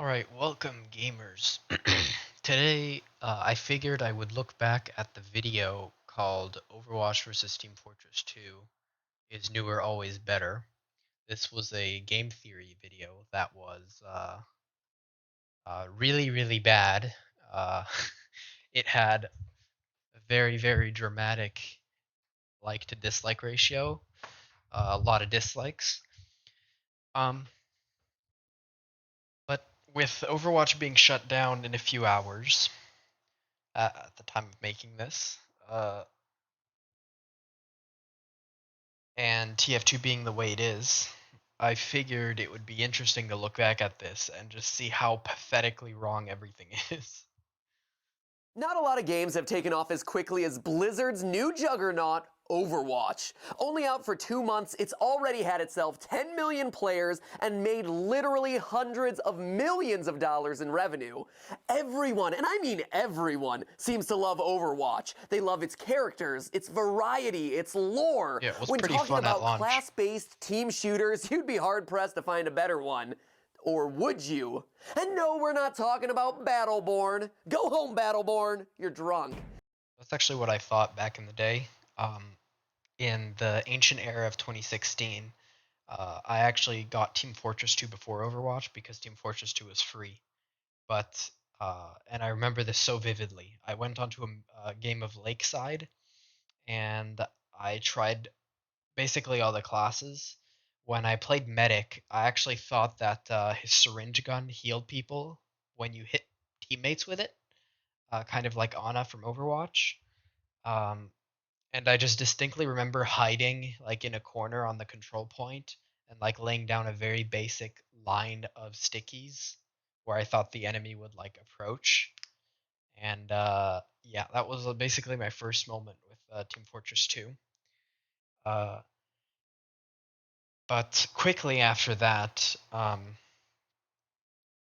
Alright, welcome gamers. Today, I figured I would look back at the video called Overwatch vs. Team Fortress 2 is newer, always better. This was a game theory video that was really, really bad. Uh, it had a very, very dramatic like to dislike ratio, a lot of dislikes. Um, but with Overwatch being shut down in a few hours at the time of making this, uh, and TF2 being the way it is, I figured it would be interesting to look back at this and just see how pathetically wrong everything is. Not a lot of games have taken off as quickly as Blizzard's new juggernaut, Overwatch. Only out for 2 months, it's already had itself 10 million players and made literally hundreds of millions of dollars in revenue. Everyone, and I mean everyone, seems to love Overwatch. They love its characters, its variety, its lore. Yeah, it was When pretty talking fun at about launch. class-based team shooters, you'd be hard-pressed to find a better one. Or would you? And no, we're not talking about Battleborn. Go home, Battleborn. You're drunk. That's actually what I thought back in the day. Um, in the ancient era of 2016, I actually got Team Fortress 2 before Overwatch because Team Fortress 2 was free. But and I remember this so vividly. I went onto a game of Lakeside and I tried basically all the classes. When I played medic, I actually thought that his syringe gun healed people when you hit teammates with it, kind of like Ana from Overwatch. Um, and I just distinctly remember hiding like in a corner on the control point and like laying down a very basic line of stickies where I thought the enemy would like approach. And yeah, that was basically my first moment with Team Fortress 2. Uh, But quickly after that,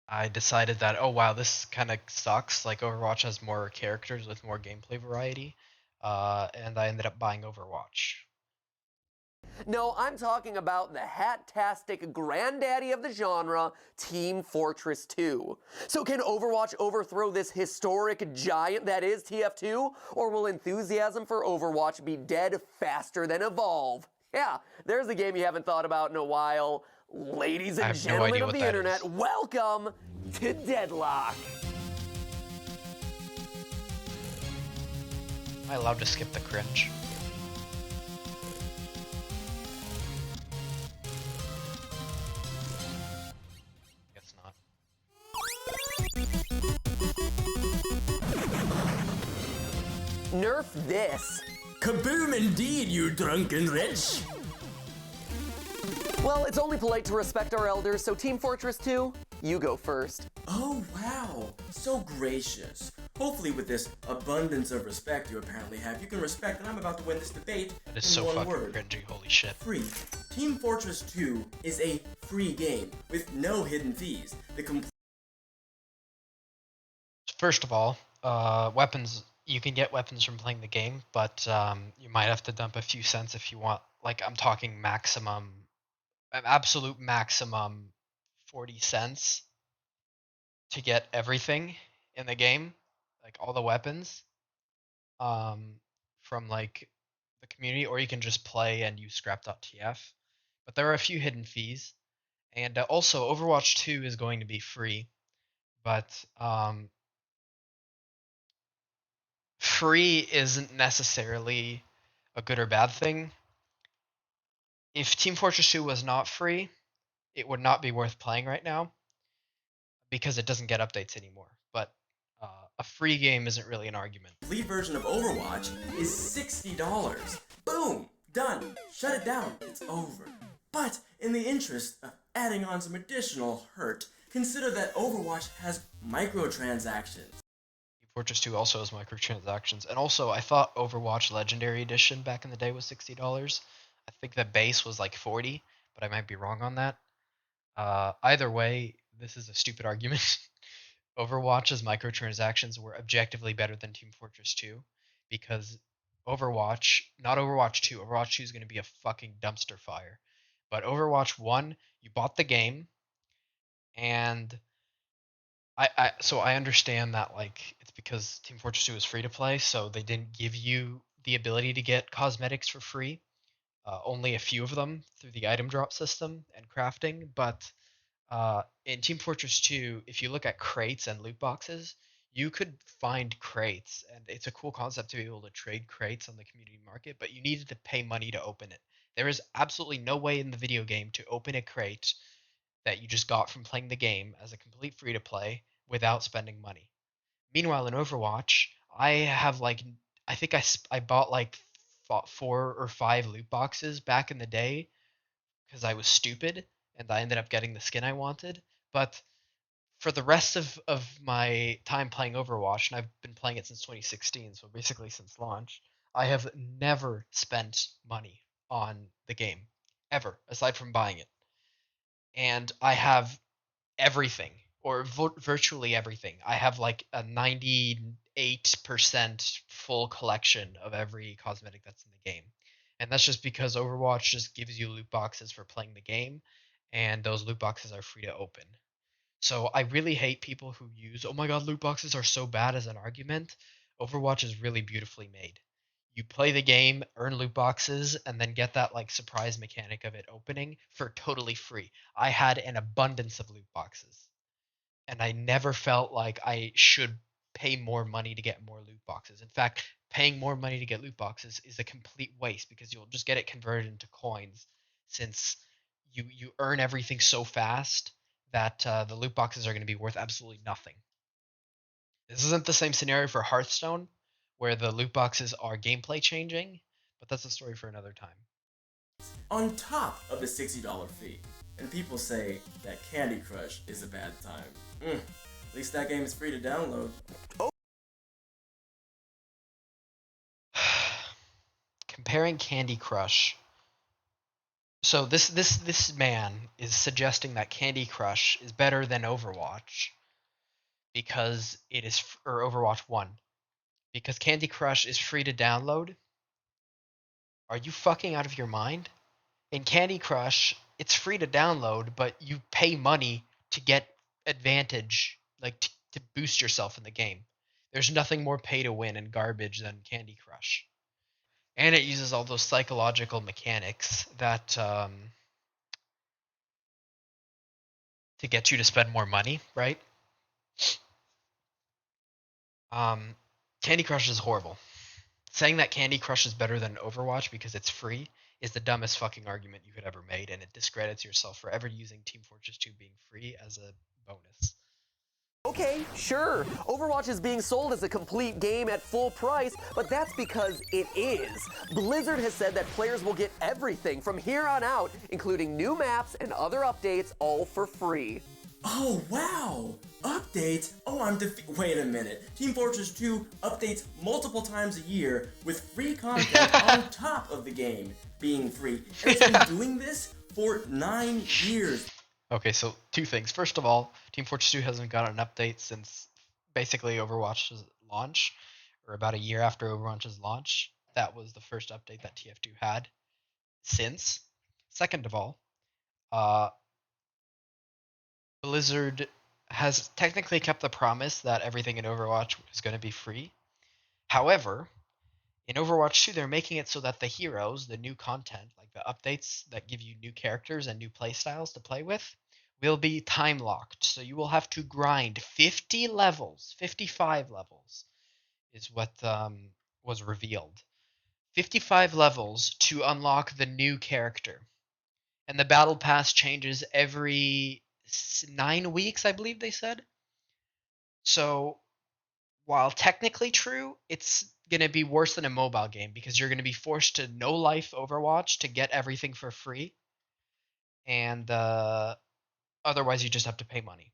I decided that, oh wow, this kind of sucks. Like Overwatch has more characters with more gameplay variety, and I ended up buying Overwatch. No, I'm talking about the hat-tastic granddaddy of the genre, Team Fortress 2. So can Overwatch overthrow this historic giant that is TF2? Or will enthusiasm for Overwatch be dead faster than Evolve? Yeah, there's a game you haven't thought about in a while. Ladies I and have no gentlemen idea of what the that internet, is. welcome to Deadlock. Am I allowed to skip the cringe? Guess not. Nerf this. Kaboom indeed, you drunken wretch! Well, it's only polite to respect our elders, so Team Fortress 2, you go first. Oh wow, so gracious. Hopefully with this abundance of respect you apparently have, you can respect that I'm about to win this debate That is in so one fucking word. cringy. Holy shit. Free. Team Fortress 2 is a free game with no hidden fees. The complete First of all, weapons. You can get weapons from playing the game, but you might have to dump a few cents if you want. Like I'm talking maximum, absolute maximum, 40 cents to get everything in the game, like all the weapons, um, from like the community, or you can just play and use scrap.tf. But there are a few hidden fees, and also Overwatch 2 is going to be free, but free isn't necessarily a good or bad thing. If Team Fortress 2 was not free, it would not be worth playing right now because it doesn't get updates anymore. But a free game isn't really an argument. version of Overwatch is $60. Boom! Done. Shut it down. It's over. But in the interest of adding on some additional hurt, consider that Overwatch has microtransactions. Team Fortress 2 also has microtransactions, and also I thought Overwatch Legendary Edition back in the day was $60. I think the base was like 40, but I might be wrong on that. Either way, this is a stupid argument. Overwatch's microtransactions were objectively better than Team Fortress 2 because Overwatch, not Overwatch 2, Overwatch 2 is going to be a fucking dumpster fire. But Overwatch 1, you bought the game and So I understand that like it's because Team Fortress 2 is free to play, so they didn't give you the ability to get cosmetics for free. Only a few of them through the item drop system and crafting. But in Team Fortress 2, if you look at crates and loot boxes, you could find crates, and it's a cool concept to be able to trade crates on the community market, but you needed to pay money to open it. There is absolutely no way in the video game to open a crate that you just got from playing the game as a complete free to play without spending money. Meanwhile, in Overwatch, I have like I think I bought like 4 or 5 loot boxes back in the day because I was stupid and I ended up getting the skin I wanted. But for the rest of my time playing Overwatch, and I've been playing it since 2016, so basically since launch, I have never spent money on the game ever, aside from buying it. And I have everything or virtually everything. I have like a 98% full collection of every cosmetic that's in the game. And that's just because Overwatch just gives you loot boxes for playing the game, and those loot boxes are free to open. So I really hate people who use, oh my god, loot boxes are so bad as an argument. Overwatch is really beautifully made. You play the game, earn loot boxes, and then get that like surprise mechanic of it opening for totally free. I had an abundance of loot boxes, and I never felt like I should pay more money to get more loot boxes. In fact, paying more money to get loot boxes is a complete waste because you'll just get it converted into coins since you earn everything so fast that the loot boxes are going to be worth absolutely nothing. This isn't the same scenario for Hearthstone where the loot boxes are gameplay changing, but that's a story for another time. On top of the $60 fee. And people say that Candy Crush is a bad time. At least that game is free to download. Comparing Candy Crush. So this man is suggesting that Candy Crush is better than Overwatch because it is or Overwatch 1 because Candy Crush is free to download. Are you fucking out of your mind? In Candy Crush, it's free to download, but you pay money to get advantage, like to boost yourself in the game. There's nothing more pay to win and garbage than Candy Crush. And it uses all those psychological mechanics that to get you to spend more money, right? Um, Candy Crush is horrible. Saying that Candy Crush is better than Overwatch because it's free is the dumbest fucking argument you could ever made, and it discredits yourself for ever using Team Fortress 2 being free as a bonus. Okay, sure. Overwatch is being sold as a complete game at full price, but that's because it is. Blizzard has said that players will get everything from here on out, including new maps and other updates, all for free. Oh, wow! Updates? Oh, wait a minute. Team Fortress 2 updates multiple times a year with free content on top of the game being free. And it's been doing this for 9 years. Okay, so 2 things. First of all, Team Fortress 2 hasn't got an update since basically Overwatch's launch, or about a year after Overwatch's launch. That was the first update that TF2 had since. Second of all, uh, Blizzard has technically kept the promise that everything in Overwatch is going to be free. However, in Overwatch 2, they're making it so that the heroes, the new content, like the updates that give you new characters and new playstyles to play with, will be time locked. So you will have to grind 50 levels, 55 levels is what was revealed. 55 levels to unlock the new character. And the battle pass changes every 9 weeks, I believe they said. So while technically true, it's going to be worse than a mobile game because you're going to be forced to no life Overwatch to get everything for free. And otherwise, you just have to pay money.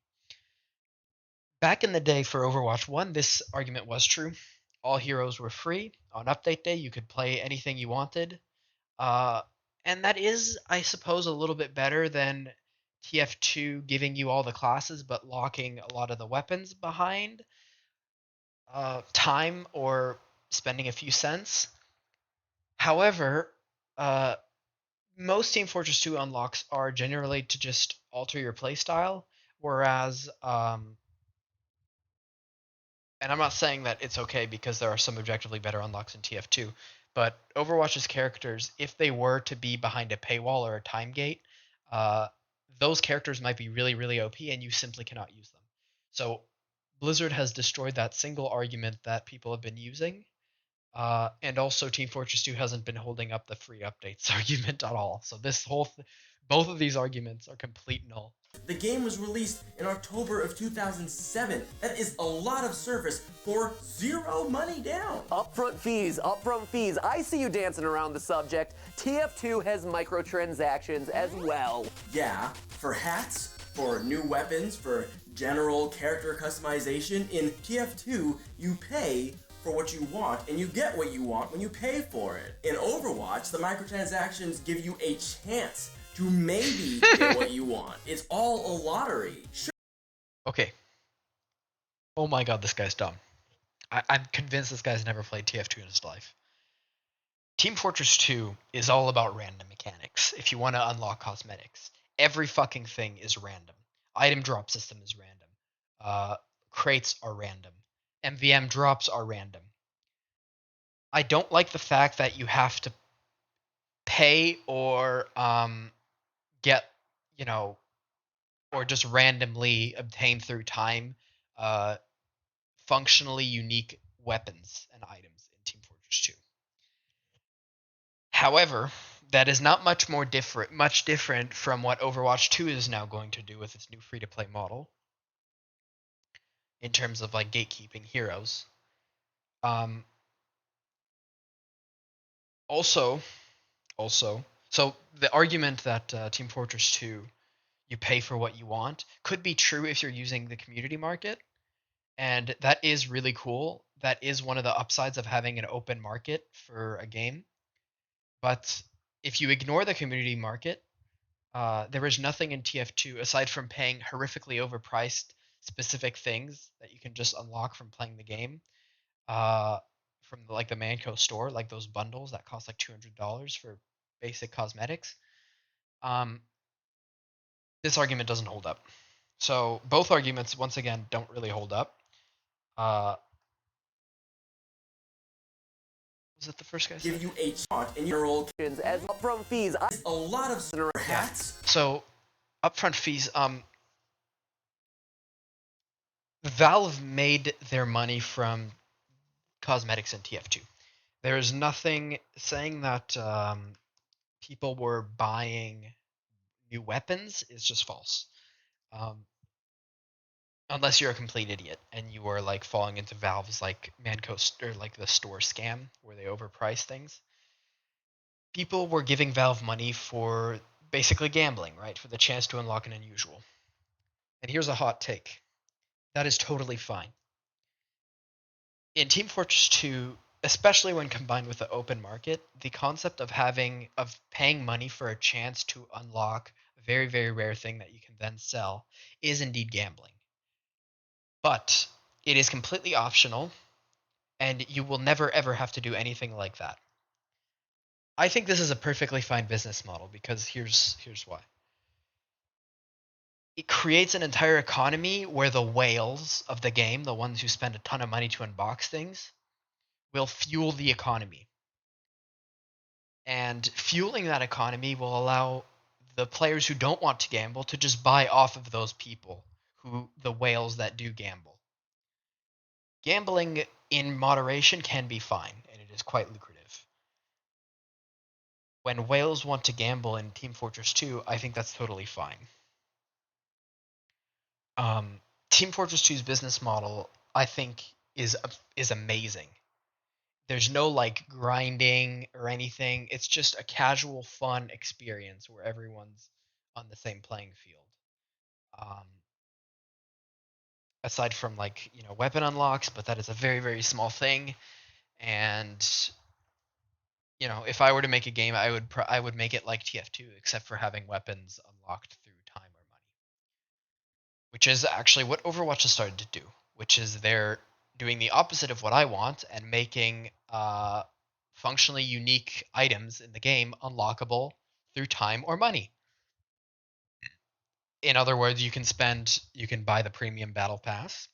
Back in the day for Overwatch 1, this argument was true. All heroes were free. On update day, you could play anything you wanted. Uh, and that is, I suppose, a little bit better than TF2 giving you all the classes but locking a lot of the weapons behind time or spending a few cents. However, uh, most Team Fortress 2 unlocks are generally to just alter your playstyle, whereas and I'm not saying that it's okay because there are some objectively better unlocks in TF2, but Overwatch's characters, if they were to be behind a paywall or a time gate, uh, those characters might be really, really OP and you simply cannot use them. So Blizzard has destroyed that single argument that people have been using. And also, Team Fortress 2 hasn't been holding up the free updates argument at all. So both of these arguments are complete null. The game was released in October of 2007. That is a lot of service for zero money down. Upfront fees, upfront fees. I see you dancing around the subject. TF2 has microtransactions as well. Yeah, for hats, for new weapons, for general character customization. In TF2, you pay for what you want, and you get what you want when you pay for it. In Overwatch, the microtransactions give you a chance to maybe get what you want. It's all a lottery. Sure. Okay. Oh my god, this guy's dumb. I'm convinced this guy's never played TF2 in his life. Team Fortress 2 is all about random mechanics. If you want to unlock cosmetics, every fucking thing is random. Item drop system is random. Crates are random. MVM drops are random. I don't like the fact that you have to pay or get, or just randomly obtain through time functionally unique weapons and items in Team Fortress 2. However, that is not much different from what Overwatch 2 is now going to do with its new free-to-play model in terms of like gatekeeping heroes. Also, so the argument that Team Fortress 2 you pay for what you want could be true if you're using the community market, and that is really cool. That is one of the upsides of having an open market for a game. But if you ignore the community market, there is nothing in TF2 aside from paying horrifically overpriced specific things that you can just unlock from playing the game, from like the Manco store, like those bundles that cost like $200 for basic cosmetics. This argument doesn't hold up. So both arguments, once again, don't really hold up. Was it the first guy? Give you a chart in your old As upfront fees, a lot of hats. So upfront fees. Valve made their money from cosmetics in TF2. There is nothing saying that people were buying new weapons. It's just false. Unless you're a complete idiot and you are like falling into Valve's like Manco or like the store scam where they overprice things. People were giving Valve money for basically gambling, right? For the chance to unlock an unusual. And here's a hot take. That is totally fine. In Team Fortress 2, especially when combined with the open market, the concept of paying money for a chance to unlock a very, very rare thing that you can then sell is indeed gambling. But it is completely optional, and you will never ever have to do anything like that. I think this is a perfectly fine business model because here's why. It creates an entire economy where the whales of the game, the ones who spend a ton of money to unbox things, will fuel the economy. And fueling that economy will allow the players who don't want to gamble to just buy off of those people, the whales that do gamble. Gambling in moderation can be fine, and it is quite lucrative. When whales want to gamble in Team Fortress 2, I think that's totally fine. Team Fortress 2's business model, I think, is amazing. There's no like grinding or anything. It's just a casual, fun experience where everyone's on the same playing field. Aside from like weapon unlocks, but that is a very, very small thing. And if I were to make a game, I would make it like TF2, except for having weapons unlocked through time or money, which is actually what Overwatch has started to do. Which is they're doing the opposite of what I want and making functionally unique items in the game unlockable through time or money. In other words, you can buy the premium battle pass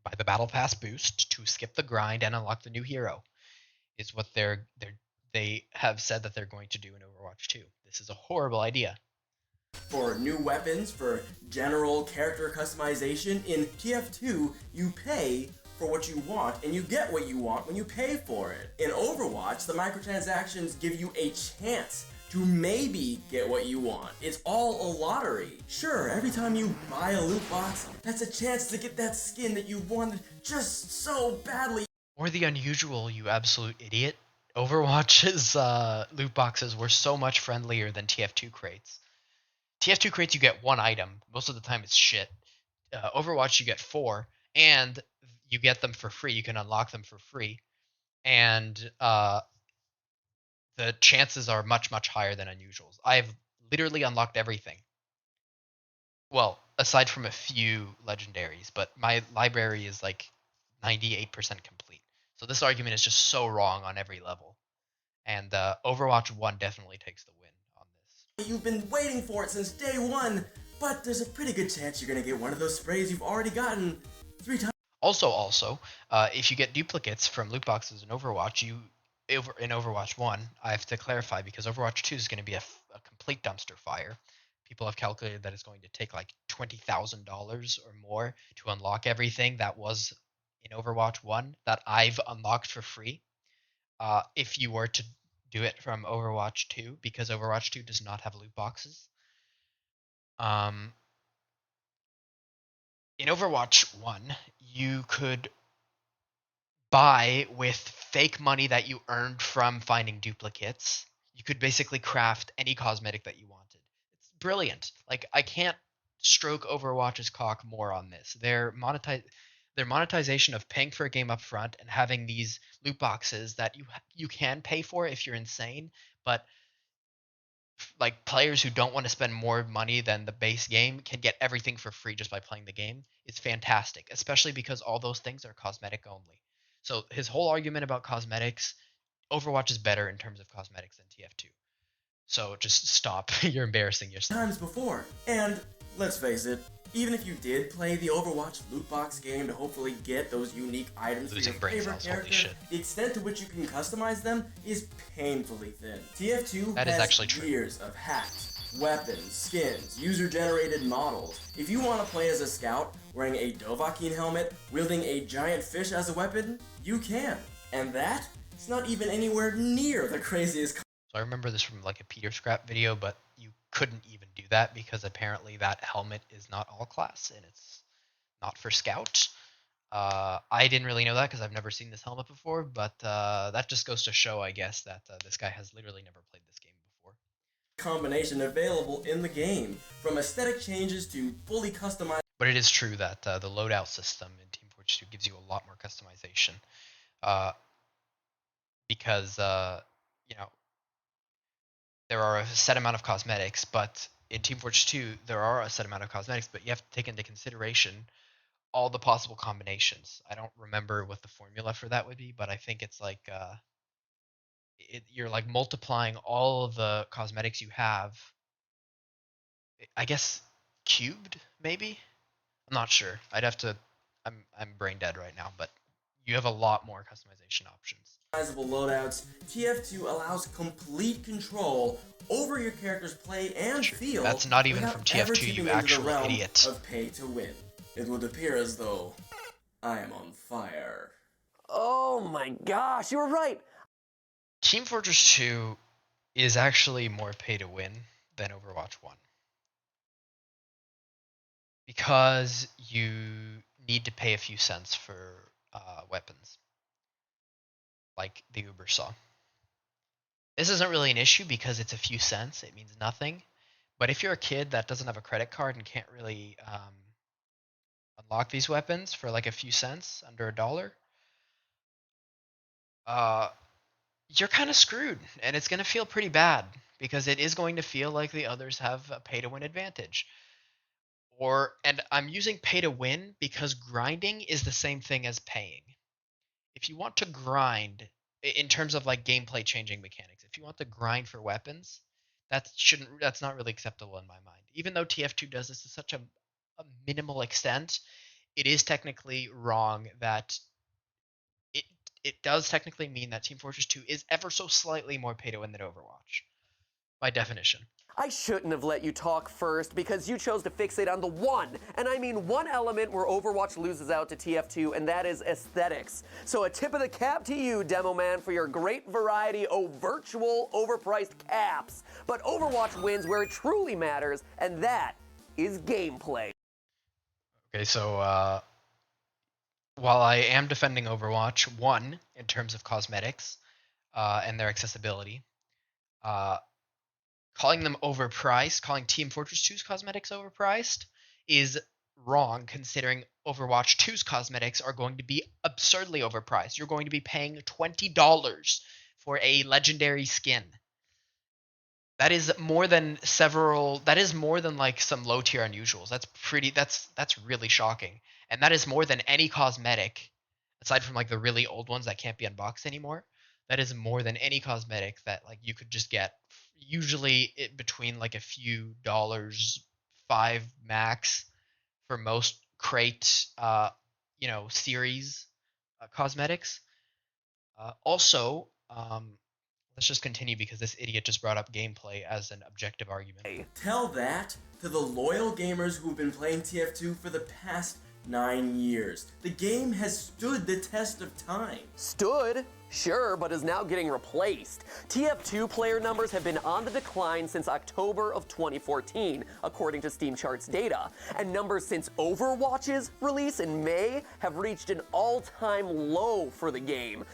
buy the battle pass boost to skip the grind and unlock the new hero. Is what they have said that they're going to do in Overwatch 2. This is a horrible idea. For new weapons, for general character customization, in TF2, you pay for what you want, and you get what you want when you pay for it. In Overwatch, the microtransactions give you a chance to maybe get what you want. It's all a lottery. Sure, every time you buy a loot box, that's a chance to get that skin that you wanted just so badly. Or the unusual, you absolute idiot. Overwatch's loot boxes were so much friendlier than TF2 crates. TF2 crates, you get one item. Most of the time, it's shit. Overwatch, you get 4, and you get them for free. You can unlock them for free, and the chances are much, much higher than unusuals. I've literally unlocked everything. Well, aside from a few legendaries, but my library is like 98% complete. So this argument is just so wrong on every level. And Overwatch 1 definitely takes the win on this. You've been waiting for it since day one, but there's a pretty good chance you're gonna get one of those sprays you've already gotten 3 times. Also, if you get duplicates from loot boxes in Overwatch, in Overwatch 1, I have to clarify because Overwatch 2 is going to be a complete dumpster fire. People have calculated that it's going to take like $20,000 or more to unlock everything that was in Overwatch 1 that I've unlocked for free. If you were to do it from Overwatch 2, because Overwatch 2 does not have loot boxes. In Overwatch 1, you could buy with fake money that you earned from finding duplicates. You could basically craft any cosmetic that you wanted. It's brilliant. Like, I can't stroke Overwatch's cock more on this. Their monetization of paying for a game up front and having these loot boxes that you can pay for if you're insane, but like players who don't want to spend more money than the base game can get everything for free just by playing the game. It's fantastic, especially because all those things are cosmetic only. So his whole argument about cosmetics, Overwatch is better in terms of cosmetics than TF2. So just stop. You're embarrassing yourself. Times before. And let's face it, even if you did play the Overwatch loot box game to hopefully get those unique items Losing for brain your favorite cells, holy character, shit. the extent to which you can customize them is painfully thin. TF2 That is has actually true. years of hacks, weapons, skins, user-generated models. If you want to play as a scout wearing a Dovahkiin helmet, wielding a giant fish as a weapon, you can. And that is not even anywhere near the craziest. So I remember this from like a Peter Scrap video, but you couldn't even do that because apparently that helmet is not all class and it's not for scout. I didn't really know that because I've never seen this helmet before, but that just goes to show, I guess, that this guy has literally never played this game before. Combination available in the game, from aesthetic changes to fully customized. But it is true that the loadout system in Team Fortress 2 gives you a lot more customization, because you know, there are a set amount of cosmetics, but in Team Fortress 2 there are a set amount of cosmetics, but you have to take into consideration all the possible combinations. I don't remember what the formula for that would be, but I think it's like you're like multiplying all of the cosmetics you have. I guess cubed, maybe. I'm not sure. I'd have to. I'm brain dead right now, but you have a lot more customization options. Customizable loadouts, TF2 allows complete control over your character's play and feel. That's not even without from ever TF2, tipping you into the actual realm idiot. Of pay to win. It would appear as though I am on fire. Oh my gosh, you were right. Team Fortress 2 is actually more pay to win than Overwatch 1. Because you need to pay a few cents for weapons. Like the Uber saw. This isn't really an issue because it's a few cents. It means nothing. But if you're a kid that doesn't have a credit card and can't really unlock these weapons for like a few cents, under $1, you're kind of screwed. And it's going to feel pretty bad because it is going to feel like the others have a pay to win advantage. And I'm using pay to win because grinding is the same thing as paying. If you want to grind in terms of like gameplay changing mechanics, if you want to grind for weapons, that's not really acceptable in my mind. Even though TF2 does this to such a minimal extent, it is technically wrong that it it does technically mean that Team Fortress 2 is ever so slightly more pay to win than Overwatch, by definition. I shouldn't have let you talk first because you chose to fixate on the one, and I mean one element where Overwatch loses out to TF2, and that is aesthetics. So a tip of the cap to you, Demo Man, for your great variety of virtual overpriced caps. But Overwatch wins where it truly matters, and that is gameplay. Okay, so while I am defending Overwatch, one, in terms of cosmetics and their accessibility, uh, calling them overpriced, calling Team Fortress 2's cosmetics overpriced, is wrong considering Overwatch 2's cosmetics are going to be absurdly overpriced. You're going to be paying $20 for a legendary skin. That is more than like some low tier unusuals. That's really shocking. And that is more than any cosmetic aside from like the really old ones that can't be unboxed anymore. That is more than any cosmetic that like you could just get usually between like a few dollars, 5 max for most crate series cosmetics. Also, let's just continue because this idiot just brought up gameplay as an objective argument. Tell that to the loyal gamers who've been playing TF2 for the past 9 years. The game has stood the test of time. Stood? Sure, but is now getting replaced. TF2 player numbers have been on the decline since October of 2014, according to Steam Charts data. And numbers since Overwatch's release in May have reached an all-time low for the game.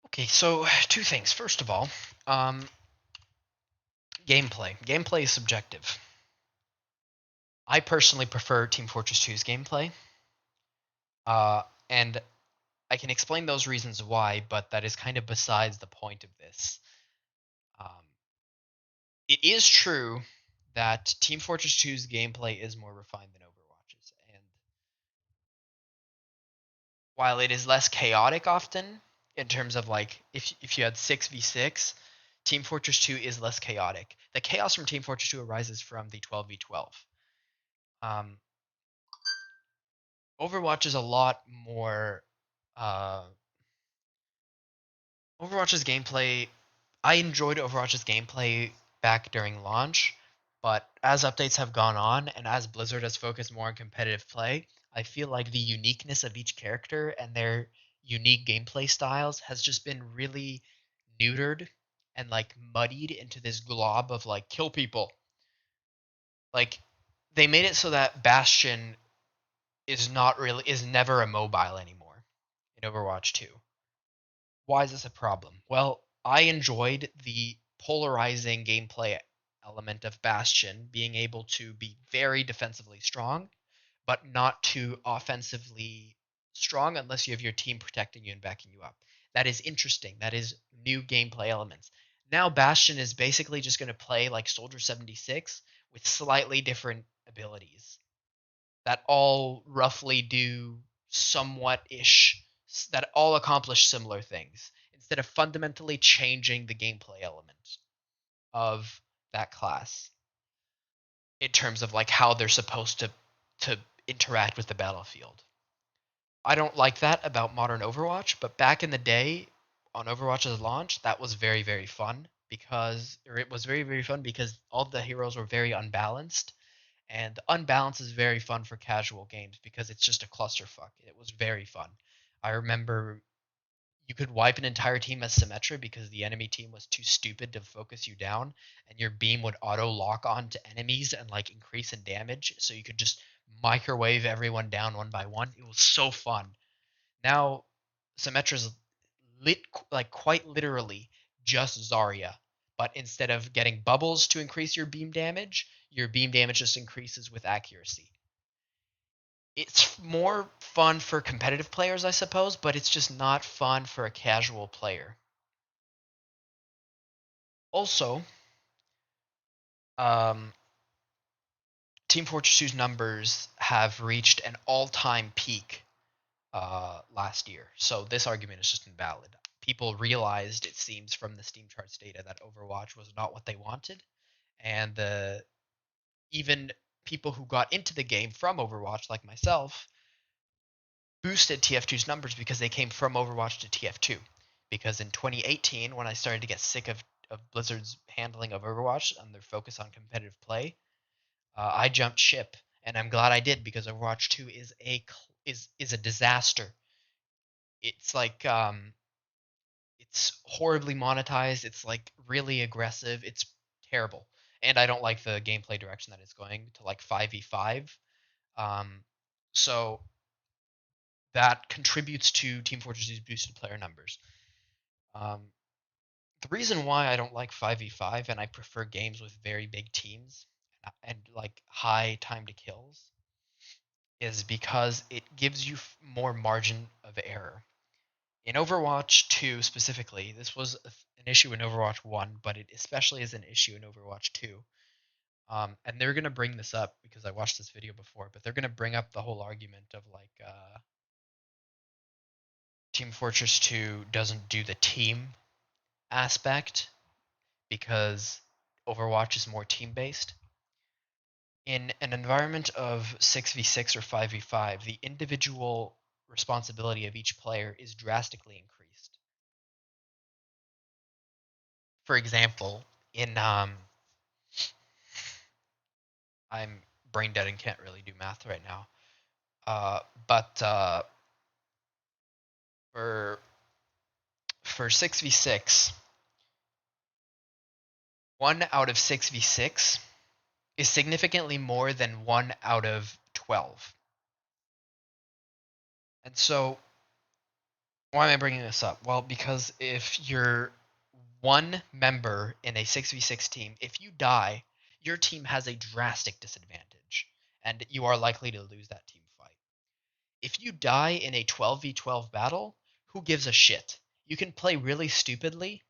Okay, so two things. First of all, gameplay. Gameplay is subjective. I personally prefer Team Fortress 2's gameplay. And I can explain those reasons why, but that is kind of besides the point of this. It is true that Team Fortress 2's gameplay is more refined than Overwatch's, and while it is less chaotic often in terms of like if you had 6v6, Team Fortress 2 is less chaotic. The chaos from Team Fortress 2 arises from the 12v12. Overwatch is a lot more Overwatch's gameplay. I enjoyed Overwatch's gameplay back during launch, but as updates have gone on and as Blizzard has focused more on competitive play, I feel like the uniqueness of each character and their unique gameplay styles has just been really neutered and like muddied into this glob of like kill people. Like they made it so that Bastion is never immobile anymore in Overwatch 2. Why is this a problem? Well, I enjoyed the polarizing gameplay element of Bastion being able to be very defensively strong, but not too offensively strong unless you have your team protecting you and backing you up. That is interesting. That is new gameplay elements. Now Bastion is basically just going to play like Soldier 76 with slightly different abilities that all roughly do somewhat ish, that all accomplish similar things instead of fundamentally changing the gameplay element of that class in terms of like how they're supposed to interact with the battlefield. I don't like that about modern Overwatch, but back in the day on Overwatch's launch, that was very very fun it was very very fun because all the heroes were very unbalanced. And Unbalance is very fun for casual games because it's just a clusterfuck. It was very fun. I remember you could wipe an entire team as Symmetra because the enemy team was too stupid to focus you down, and your beam would auto lock on to enemies and like increase in damage, so you could just microwave everyone down one by one. It was so fun. Now Symmetra's like quite literally just Zarya, but instead of getting bubbles to increase your beam damage just increases with accuracy. It's more fun for competitive players, I suppose, but it's just not fun for a casual player. Also, um, Team Fortress 2's numbers have reached an all-time peak last year, so this argument is just invalid. People realized, it seems, from the Steam Charts data that Overwatch was not what they wanted, and even people who got into the game from Overwatch, like myself, boosted TF2's numbers because they came from Overwatch to TF2. Because in 2018, when I started to get sick of Blizzard's handling of Overwatch and their focus on competitive play, I jumped ship, and I'm glad I did because Overwatch 2 is a disaster. It's like it's horribly monetized. It's like really aggressive. It's terrible, and I don't like the gameplay direction that it's going to, like 5v5. So that contributes to Team Fortress's boosted player numbers. Um, the reason why I don't like 5v5 and I prefer games with very big teams and like high time to kills is because it gives you more margin of error. In Overwatch 2 specifically, this was an issue in Overwatch 1, but it especially is an issue in Overwatch 2. And they're going to bring this up because I watched this video before, but they're going to bring up the whole argument of like Team Fortress 2 doesn't do the team aspect because Overwatch is more team based. In an environment of 6v6 or 5v5, the individual responsibility of each player is drastically increased. For example, in I'm brain dead and can't really do math right now. But for 6v6, 1 out of 6v6 is significantly more than 1 out of 12. And so, why am I bringing this up? Well, because if you're one member in a 6v6 team, if you die, your team has a drastic disadvantage, and you are likely to lose that team fight. If you die in a 12v12 battle, who gives a shit? You can play really stupidly,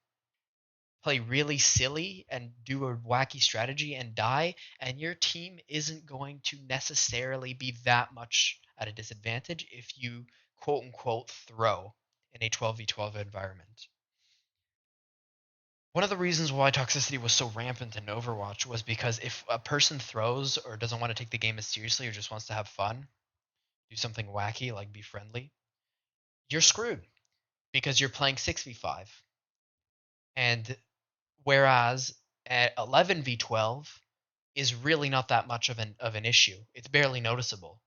play really silly, and do a wacky strategy and die, and your team isn't going to necessarily be that much at a disadvantage if you quote unquote throw in a 12v12 environment. One of the reasons why toxicity was so rampant in Overwatch was because if a person throws or doesn't want to take the game as seriously or just wants to have fun, do something wacky like be friendly, you're screwed because you're playing 6v5. And whereas at 11v12 is really not that much of an issue. It's barely noticeable.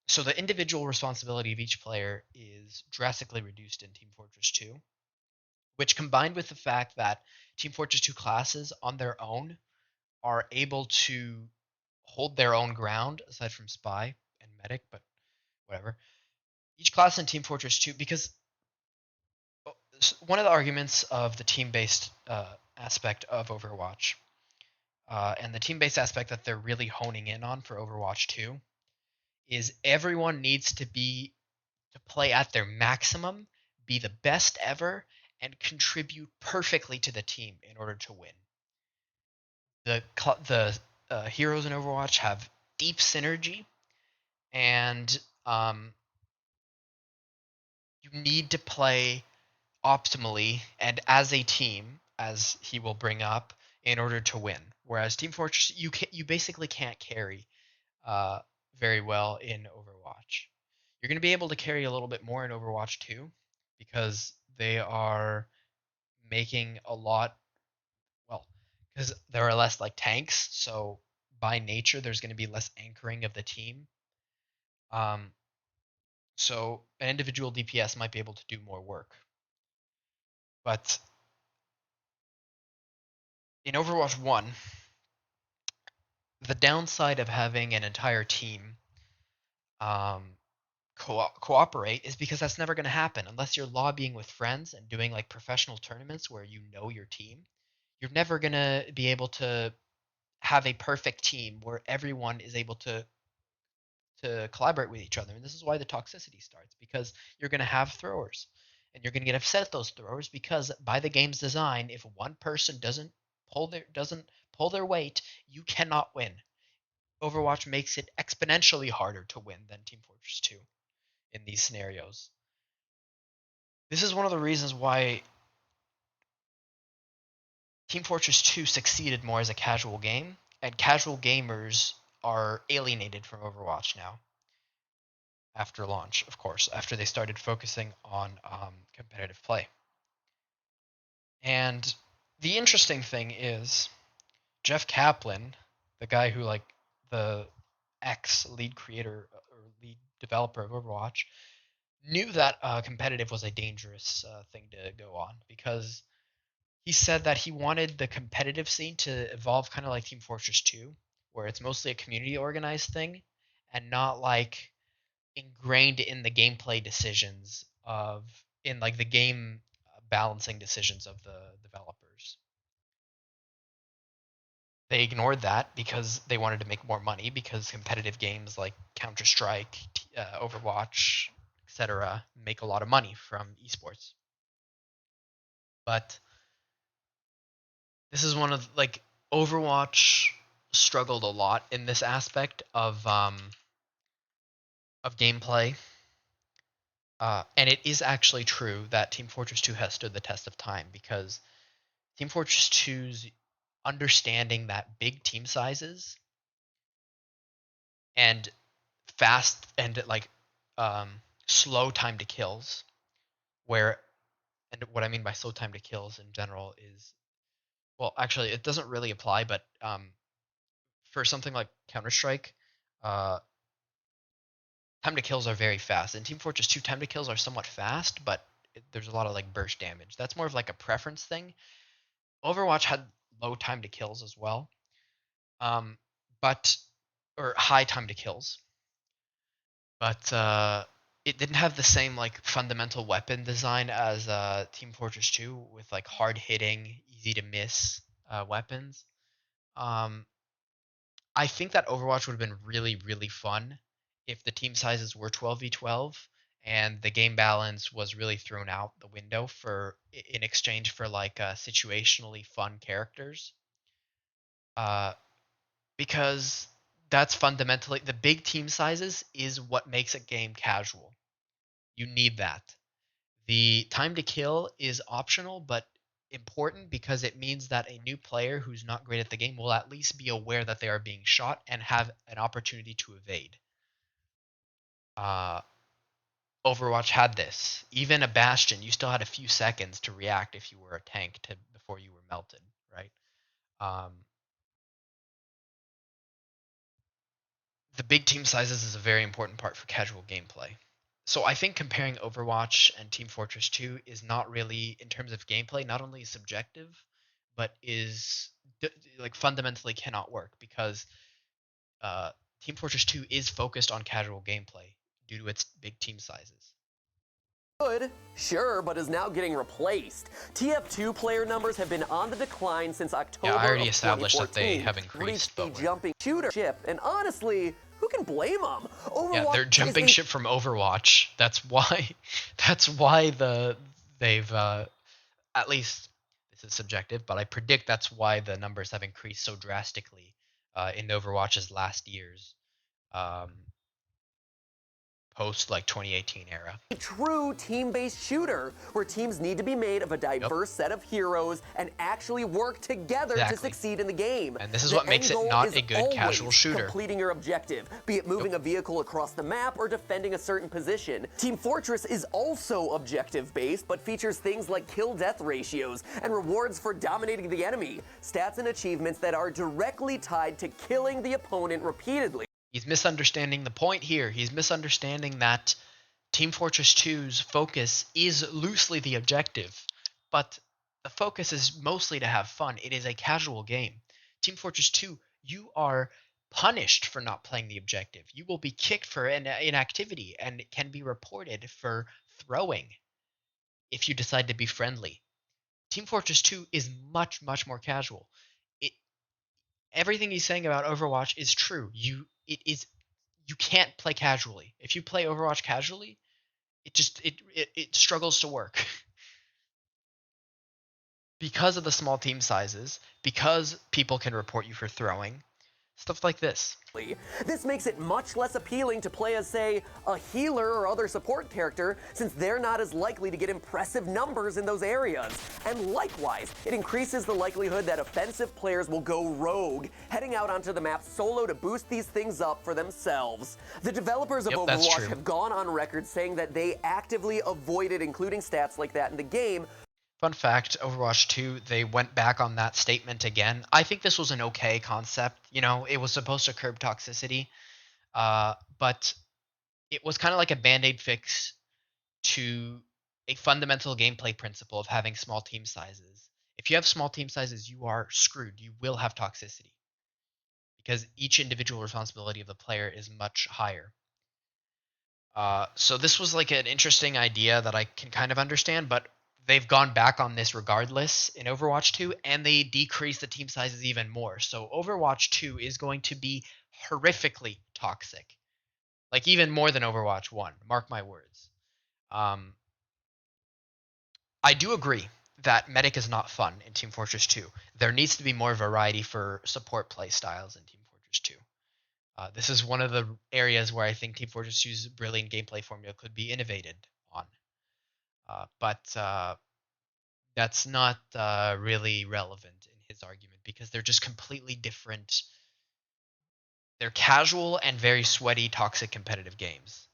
So the individual responsibility of each player is drastically reduced in Team Fortress 2, which combined with the fact that Team Fortress 2 classes on their own are able to hold their own ground aside from Spy and Medic, but whatever. Each class in Team Fortress 2, because one of the arguments of the team-based aspect of Overwatch and the team-based aspect that they're really honing in on for Overwatch 2 is everyone needs to play at their maximum, be the best ever, and contribute perfectly to the team in order to win. The heroes in Overwatch have deep synergy, and you need to play optimally and as a team, as he will bring up, in order to win. Whereas Team Fortress, you basically can't carry very well in Overwatch. You're going to be able to carry a little bit more in Overwatch 2 because they are making a lot, well, because there are less like tanks, so by nature there's going to be less anchoring of the team. So an individual DPS might be able to do more work. But in Overwatch 1, the downside of having an entire team cooperate is because that's never going to happen unless you're lobbying with friends and doing like professional tournaments where you know your team. You're never going to be able to have a perfect team where everyone is able to collaborate with each other. And this is why the toxicity starts, because you're going to have throwers and you're going to get upset at those throwers because by the game's design, if one person doesn't pull their weight, you cannot win. Overwatch makes it exponentially harder to win than Team Fortress 2 in these scenarios. This is one of the reasons why Team Fortress 2 succeeded more as a casual game, and casual gamers are alienated from Overwatch now after launch, of course, after they started focusing on competitive play. And the interesting thing is Jeff Kaplan, the guy who like the ex lead creator or lead developer of Overwatch, knew that competitive was a dangerous thing to go on because he said that he wanted the competitive scene to evolve kind of like Team Fortress 2, where it's mostly a community organized thing and not like ingrained in the gameplay decisions of in like the game balancing decisions of the developers. They ignored that because they wanted to make more money because competitive games like Counter-Strike, Overwatch, etc. make a lot of money from esports. But this is one of like Overwatch struggled a lot in this aspect of gameplay. And it is actually true that Team Fortress 2 has stood the test of time because Team Fortress 2's understanding that big team sizes and fast and like slow time to kills, where and what I mean by slow time to kills in general is, well, actually it doesn't really apply, but for something like Counter-Strike, uh, time to kills are very fast. In Team Fortress 2, time to kills are somewhat fast, but there's a lot of like burst damage. That's more of like a preference thing. Overwatch had low time to kills as well, um, but or high time to kills, but it didn't have the same like fundamental weapon design as Team Fortress 2 with like hard hitting, easy to miss weapons. Um, I think that Overwatch would have been really, really fun if the team sizes were 12v12 and the game balance was really thrown out the window for in exchange for like situationally fun characters. Uh, because that's fundamentally the big team sizes is what makes a game casual. You need that. The time to kill is optional, but important because it means that a new player who's not great at the game will at least be aware that they are being shot and have an opportunity to evade. Uh, Overwatch had this. Even a Bastion, you still had a few seconds to react if you were a tank to before you were melted, right? Um, the big team sizes is a very important part for casual gameplay. So I think comparing Overwatch and Team Fortress 2 is not really, in terms of gameplay, not only subjective, but is like fundamentally cannot work because uh, Team Fortress 2 is focused on casual gameplay due to its big team sizes. Good, sure, but is now getting replaced. TF2 player numbers have been on the decline since October Yeah, I already of established that they 2014, have increased, reached but a jumping shooter ship, and honestly, who can blame them? yeah, Overwatch they're jumping ship from Overwatch. That's why. That's why they've at least this is subjective, but I predict that's why the numbers have increased so drastically in Overwatch's last years, um, post like 2018 era. a true team-based shooter where teams need to be made of a diverse set of heroes and actually work together to Exactly. succeed in the game. And this is The what makes end it goal not is a good casual always shooter. completing your objective, be it moving a vehicle across the map or defending a certain position. Team Fortress is also objective-based, but features things like kill-death ratios and rewards for dominating the enemy, stats and achievements that are directly tied to killing the opponent repeatedly. He's misunderstanding the point here. He's misunderstanding that Team Fortress 2's focus is loosely the objective, but the focus is mostly to have fun. It is a casual game. Team Fortress 2, you are punished for not playing the objective. You will be kicked for an inactivity and can be reported for throwing if you decide to be friendly. Team Fortress 2 is much, much more casual. It Everything he's saying about Overwatch is true. You can't play casually. If you play Overwatch casually, it struggles to work because of the small team sizes, because people can report you for throwing. Stuff like this. This makes it much less appealing to play as, say, a healer or other support character, since they're not as likely to get impressive numbers in those areas. And likewise, it increases the likelihood that offensive players will go rogue, heading out onto the map solo to boost these things up for themselves. The developers of That's Overwatch true. have gone on record saying that they actively avoided including stats like that in the game. Fun fact, Overwatch 2, they went back on that statement again. I think this was an okay concept. You know, it was supposed to curb toxicity, but it was kind of like a band-aid fix to a fundamental gameplay principle of having small team sizes. If you have small team sizes, you are screwed. You will have toxicity because each individual responsibility of the player is much higher. So this was like an interesting idea that I can kind of understand, but they've gone back on this regardless in Overwatch 2, and they decrease the team sizes even more. So Overwatch 2 is going to be horrifically toxic, like even more than Overwatch 1. Mark my words. I do agree that Medic is not fun in Team Fortress 2. There needs to be more variety for support play styles in Team Fortress 2. This is one of the areas where I think Team Fortress 2's brilliant gameplay formula could be innovated on. But that's not really relevant in his argument because they're just completely different. They're casual and very sweaty, toxic competitive games.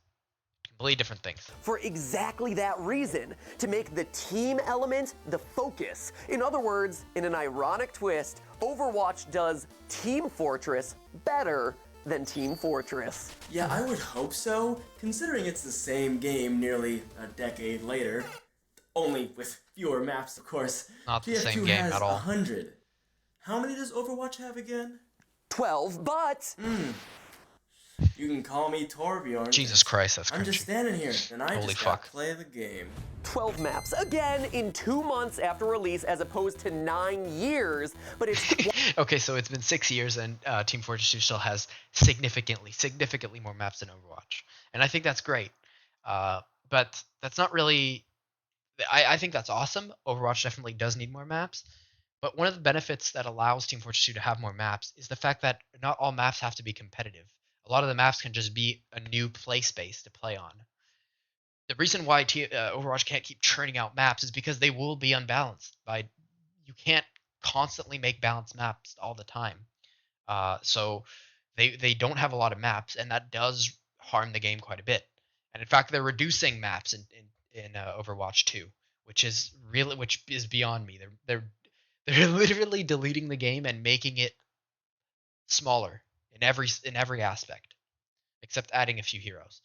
Completely different things. For exactly that reason, to make the team element the focus. In other words, in an ironic twist, Overwatch does Team Fortress better than Team Fortress. Yeah, I would hope so, considering it's the same game nearly a decade later. Only with fewer maps, of course. Not the TF2 same game has at all. 100. How many does Overwatch have again? 12, but... You can call me Torbjorn. Jesus Christ, that's cringy. I'm just standing here, and I Holy just fuck. gotta play the game. 12 maps, again, in 2 months after release as opposed to 9 years, but it's... Okay, so it's been 6 years and Team Fortress 2 still has significantly more maps than Overwatch. And I think that's great. But that's not really... I think that's awesome. Overwatch definitely does need more maps. But one of the benefits that allows Team Fortress 2 to have more maps is the fact that not all maps have to be competitive. A lot of the maps can just be a new play space to play on. The reason why Overwatch can't keep churning out maps is because they will be unbalanced. You can't constantly make balanced maps all the time. So they don't have a lot of maps, and that does harm the game quite a bit. And in fact, they're reducing maps in Overwatch 2, which is beyond me. They're literally deleting the game and making it smaller in every aspect, except adding a few heroes.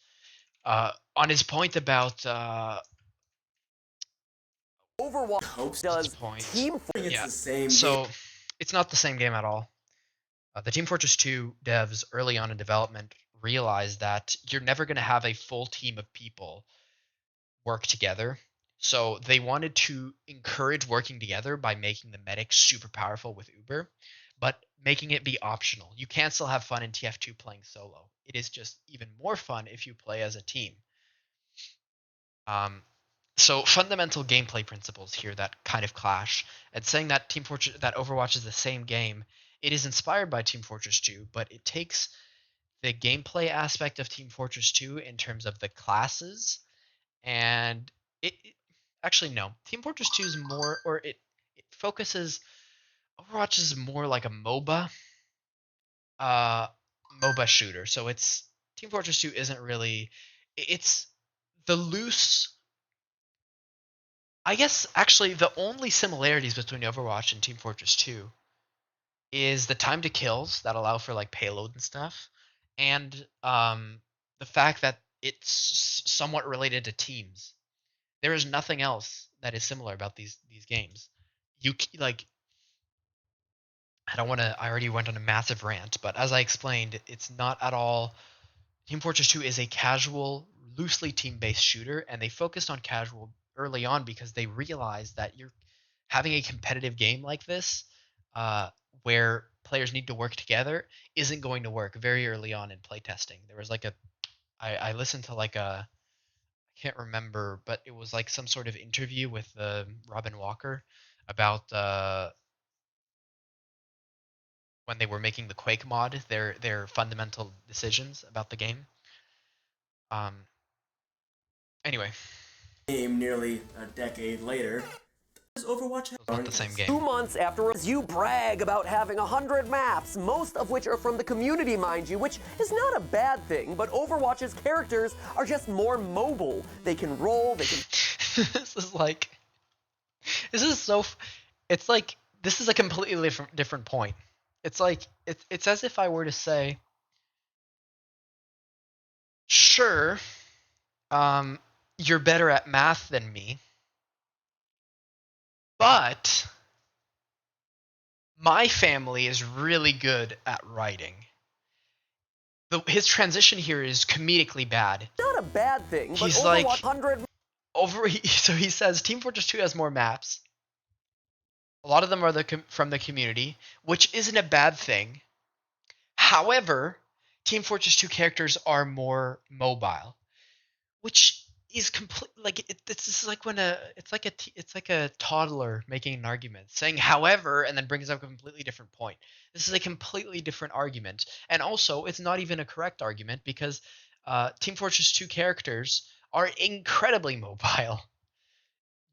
On his point about Overwatch does Team It's yeah, the same so game. it's not the same game at all. The Team Fortress 2 devs early on in development realized that you're never going to have a full team of people work together. So they wanted to encourage working together by making the medic super powerful with Uber, but making it be optional. You can still have fun in TF2 playing solo. It is just even more fun if you play as a team. So fundamental gameplay principles here that kind of clash. And saying that that Overwatch is the same game, it is inspired by Team Fortress 2, but it takes the gameplay aspect of Team Fortress 2 in terms of the classes, and actually no. Team Fortress 2 is more, or it focuses. Overwatch is more like a uh, MOBA shooter. So it's Team Fortress 2 isn't really. It's the loose. I guess actually the only similarities between Overwatch and Team Fortress 2 is the time to kills that allow for like payload and stuff, and the fact that it's somewhat related to teams. There is nothing else that is similar about these games. Like I don't want to. I already went on a massive rant, but as I explained, it's not at all. Team Fortress 2 is a casual, loosely team-based shooter, and they focused on casual early on because they realized that you're having a competitive game like this, where players need to work together, isn't going to work very early on in playtesting. There was like I listened to like I can't remember, but it was like some sort of interview with Robin Walker about when they were making the Quake mod, their fundamental decisions about the game. Anyway, Game nearly a decade later. Does Overwatch it's not the same game. 2 months afterwards, you brag about having 100 maps, most of which are from the community, mind you, which is not a bad thing, but Overwatch's characters are just more mobile. They can roll, they can... This is like, this is so, it's like, this is a completely different point. It's like, it's as if I were to say, sure, you're better at math than me, but my family is really good at writing. His transition here is comedically bad. Not a bad thing, but He's Overwatch like 100... so he says Team Fortress 2 has more maps. A lot of them are from the community, which isn't a bad thing. However, Team Fortress 2 characters are more mobile, which is complete. Like this is like when it's like a toddler making an argument, saying however, and then brings up a completely different point. This is a completely different argument, and also it's not even a correct argument because Team Fortress 2 characters are incredibly mobile.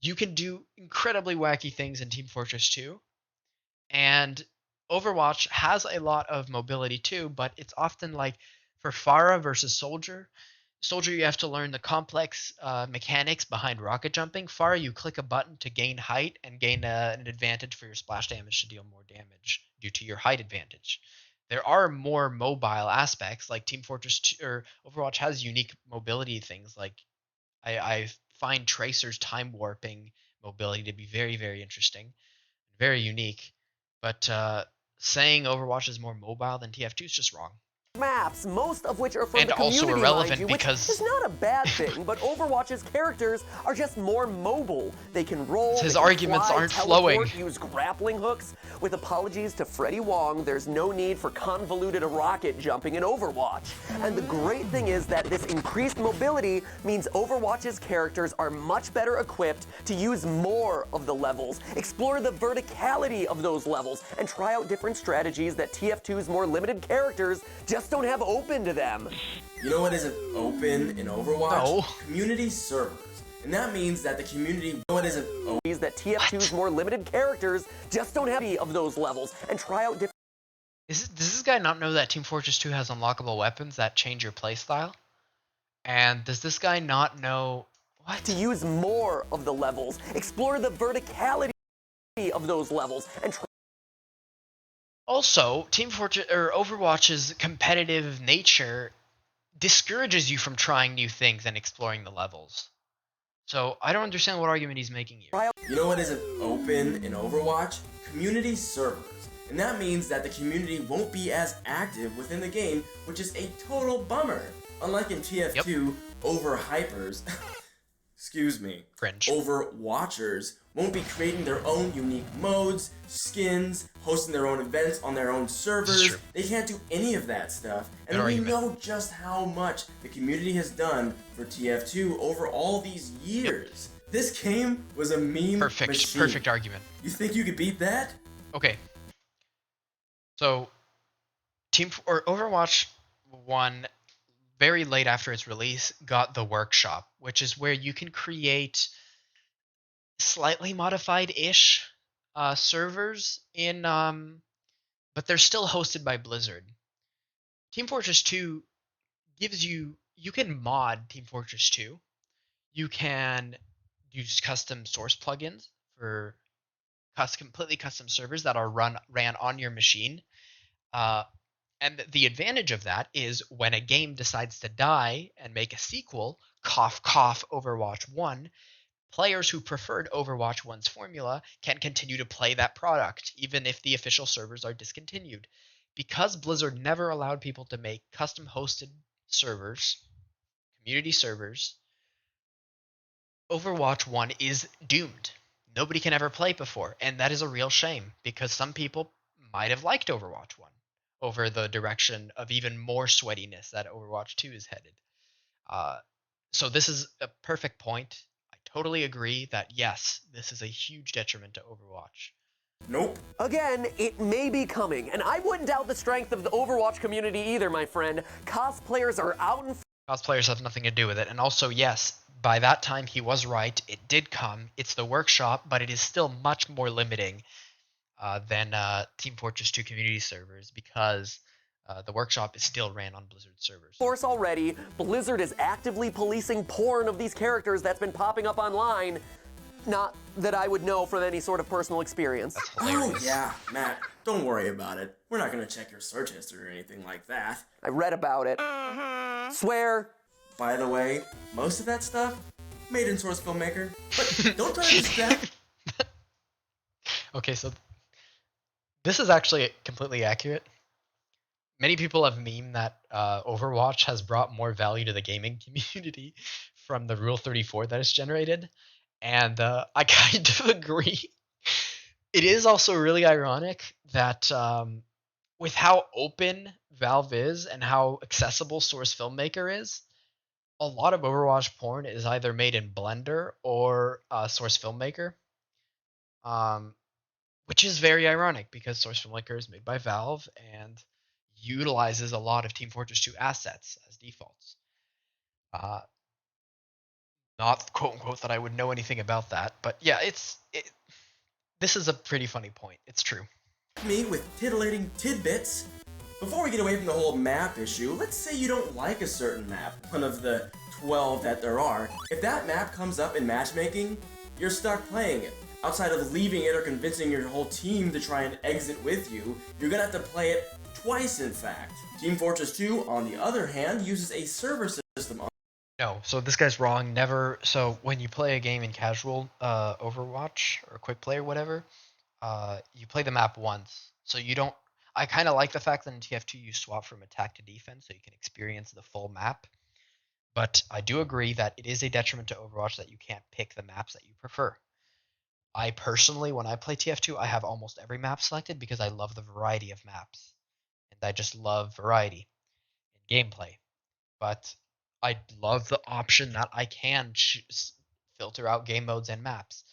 You can do incredibly wacky things in Team Fortress 2, and Overwatch has a lot of mobility too, but it's often like for Pharah versus Soldier, you have to learn the complex mechanics behind rocket jumping. Pharah, you click a button to gain height and gain an advantage for your splash damage to deal more damage due to your height advantage. There are more mobile aspects, like Team Fortress 2, or Overwatch has unique mobility things. Like I find Tracer's time warping mobility to be very, very interesting, very unique. But saying Overwatch is more mobile than TF2 is just wrong. maps, most of which are from And the also community, irrelevant mind you, which because is not a bad thing, but Overwatch's characters are just more mobile. They can roll, his they can arguments fly, aren't teleport, flowing. use grappling hooks. With apologies to Freddie Wong, there's no need for convoluted rocket jumping in Overwatch. And the great thing is that this increased mobility means Overwatch's characters are much better equipped to use more of the levels, explore the verticality of those levels, and try out different strategies that TF2's more limited characters just don't have open to them. You know what isn't open in Overwatch? No. Community servers. And that means that the community, you know what isn't open? That TF2's more limited characters just don't have any of those levels and try out different... Does this guy not know that Team Fortress 2 has unlockable weapons that change your playstyle? And does this guy not know what? To use more of the levels, explore the verticality of those levels, and try... Also, Team Fortress or Overwatch's competitive nature discourages you from trying new things and exploring the levels. So I don't understand what argument he's making here. You know what isn't open in Overwatch? Community servers. And that means that the community won't be as active within the game, which is a total bummer. Unlike in TF2, overhypers, excuse me, Cringe. Overwatchers won't be creating their own unique modes, skins, hosting their own events on their own servers. They can't do any of that stuff. And Good we argument. know just how much the community has done for TF2 over all these years. This game was a meme machine. Perfect argument. You think you could beat that? Okay. So, Overwatch 1, very late after its release, got the workshop, which is where you can create slightly modified-ish servers in, but they're still hosted by Blizzard. Team Fortress 2 gives you can mod Team Fortress 2. You can use custom source plugins for completely custom servers that are ran on your machine. And the advantage of that is when a game decides to die and make a sequel, cough cough Overwatch 1, players who preferred Overwatch 1's formula can continue to play that product even if the official servers are discontinued. Because Blizzard never allowed people to make custom hosted servers, community servers, Overwatch 1 is doomed. Nobody can ever play before, and that is a real shame because some people might have liked Overwatch 1 over the direction of even more sweatiness that Overwatch 2 is headed. So this is a perfect point. I totally agree that yes, this is a huge detriment to Overwatch. Nope. Again, it may be coming, and I wouldn't doubt the strength of the Overwatch community either, my friend. Cosplayers are out in Cosplayers have nothing to do with it. And also, yes, by that time he was right. It did come. It's the workshop, but it is still much more limiting than Team Fortress 2 community servers because the workshop is still ran on Blizzard servers. force already. Blizzard is actively policing porn of these characters that's been popping up online. Not that I would know from any sort of personal experience. That's Oh, hilarious. yeah, Matt, don't worry about it. We're not gonna check your search history or anything like that. I read about it. Swear. By the way, most of that stuff, made in Source Filmmaker. But don't try to distract. Okay, so this is actually completely accurate. Many people have memed that Overwatch has brought more value to the gaming community from the Rule 34 that it's generated, and I kind of agree. It is also really ironic that with how open Valve is and how accessible Source Filmmaker is, a lot of Overwatch porn is either made in Blender or Source Filmmaker, um, which is very ironic because Source Filmmaker is made by Valve and utilizes a lot of Team Fortress 2 assets as defaults. Not quote unquote that I would know anything about that, but yeah, this is a pretty funny point. It's true. Me with titillating tidbits. Before we get away from the whole map issue, let's say you don't like a certain map, one of the 12 that there are. If that map comes up in matchmaking, you're stuck playing it. Outside of leaving it or convincing your whole team to try and exit with you, you're gonna have to play it twice in fact. Team Fortress 2, on the other hand, uses a server system. No, so this guy's wrong. Never. So when you play a game in casual Overwatch or quick play or whatever, you play the map once. So you don't. I kind of like the fact that in TF2 you swap from attack to defense, so you can experience the full map. But I do agree that it is a detriment to Overwatch that you can't pick the maps that you prefer. I personally, when I play TF2, I have almost every map selected because I love the variety of maps, and I just love variety in gameplay. But I love the option that I can filter out game modes and maps.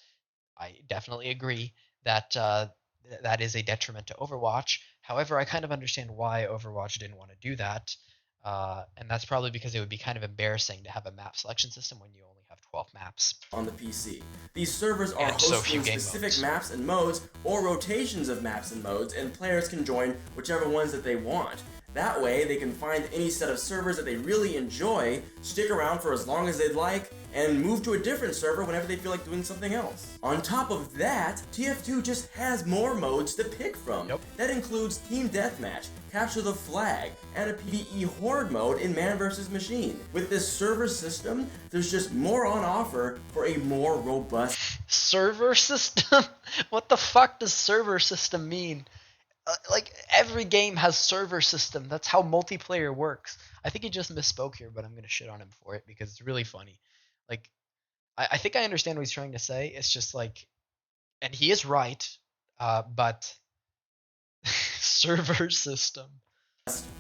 I definitely agree that that is a detriment to Overwatch. However, I kind of understand why Overwatch didn't want to do that, and that's probably because it would be kind of embarrassing to have a map selection system when you only have 12 maps. On the PC. These servers are And so hosting few game specific modes. maps and modes, or rotations of maps and modes, and players can join whichever ones that they want. That way, they can find any set of servers that they really enjoy, stick around for as long as they'd like, and move to a different server whenever they feel like doing something else. On top of that, TF2 just has more modes to pick from. Yep. That includes Team Deathmatch, Capture the Flag, and a PvE Horde mode in Man vs. Machine. With this server system, there's just more on offer for a more robust Server system? What the fuck does server system mean? Like every game has server system. That's how multiplayer works. I think he just misspoke here, but I'm gonna shit on him for it because it's really funny. Like I think I understand what he's trying to say. It's just like, and he is right, but server system.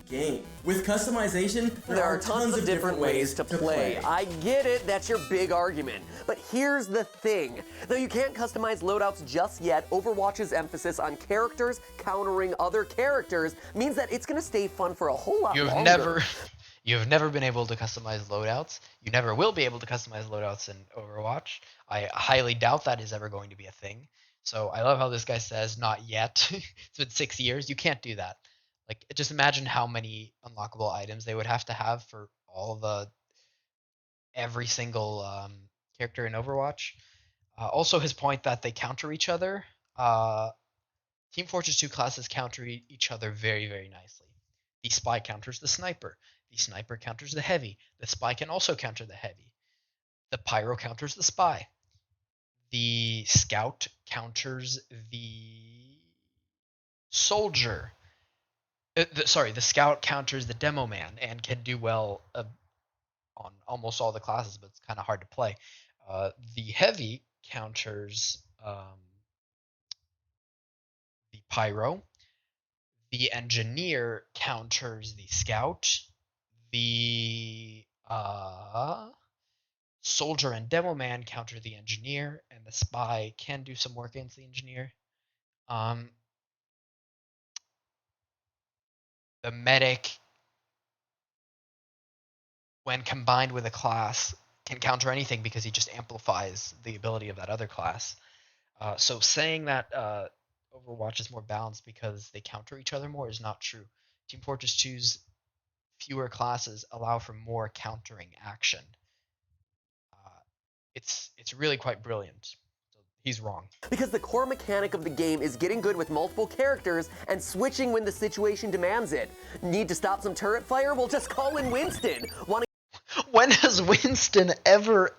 game. With customization, There are tons of different ways to play. I get it, that's your big argument. But here's the thing. Though you can't customize loadouts just yet, Overwatch's emphasis on characters countering other characters means that it's gonna stay fun for a whole lot longer. You have never been able to customize loadouts. You never will be able to customize loadouts in Overwatch. I highly doubt that is ever going to be a thing. So I love how this guy says not yet. It's been 6 years. You can't do that. Like just imagine how many unlockable items they would have to have for every single character in Overwatch. Also, his point that they counter each other. Team Fortress 2 classes counter each other very, very nicely. The spy counters the sniper. The sniper counters the heavy. The spy can also counter the heavy. The pyro counters the spy. The scout counters the soldier. The scout counters the demo man and can do well on almost all the classes, but it's kind of hard to play. The heavy counters the pyro. The engineer counters the scout. The soldier and demo man counter the engineer, and the spy can do some work against the engineer. Um, the medic, when combined with a class, can counter anything because he just amplifies the ability of that other class. So saying that Overwatch is more balanced because they counter each other more is not true. Team Fortress 2's fewer classes allow for more countering action. Uh, it's really quite brilliant. So he's wrong. Because the core mechanic of the game is getting good with multiple characters and switching when the situation demands it. Need to stop some turret fire? Well, just call in Winston. Want When has Winston ever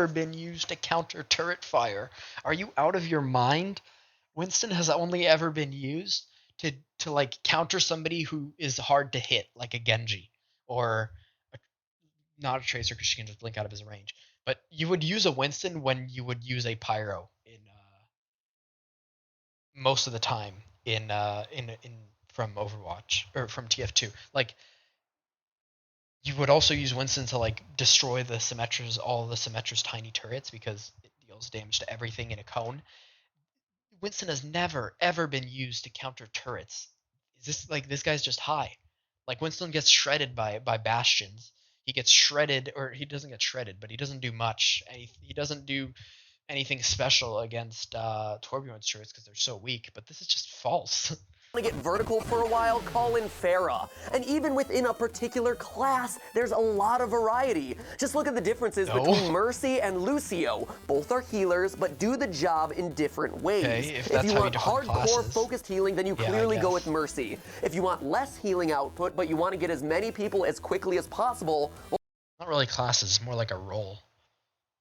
been used to counter turret fire? Are you out of your mind? Winston has only ever been used to like counter somebody who is hard to hit, like a Genji, or not a Tracer because she can just blink out of his range. But you would use a Winston when you would use a Pyro in most of the time in from Overwatch or from TF2. Like you would also use Winston to like destroy the Symmetra's all the Symmetra's tiny turrets because it deals damage to everything in a cone. Winston has never ever been used to counter turrets. Is this like this guy's just high? Like Winston gets shredded by bastions. He gets shredded, or he doesn't get shredded, but he doesn't do much. He doesn't do anything special against Torbjorn's turrets because they're so weak. But this is just false. to get vertical for a while? Call in Pharah. And even within a particular class, there's a lot of variety. Just look at the differences between Mercy and Lucio. Both are healers, but do the job in different ways. Okay, if you want hardcore focused healing, then you clearly go with Mercy. If you want less healing output, but you want to get as many people as quickly as possible, well, not really classes, more like a role.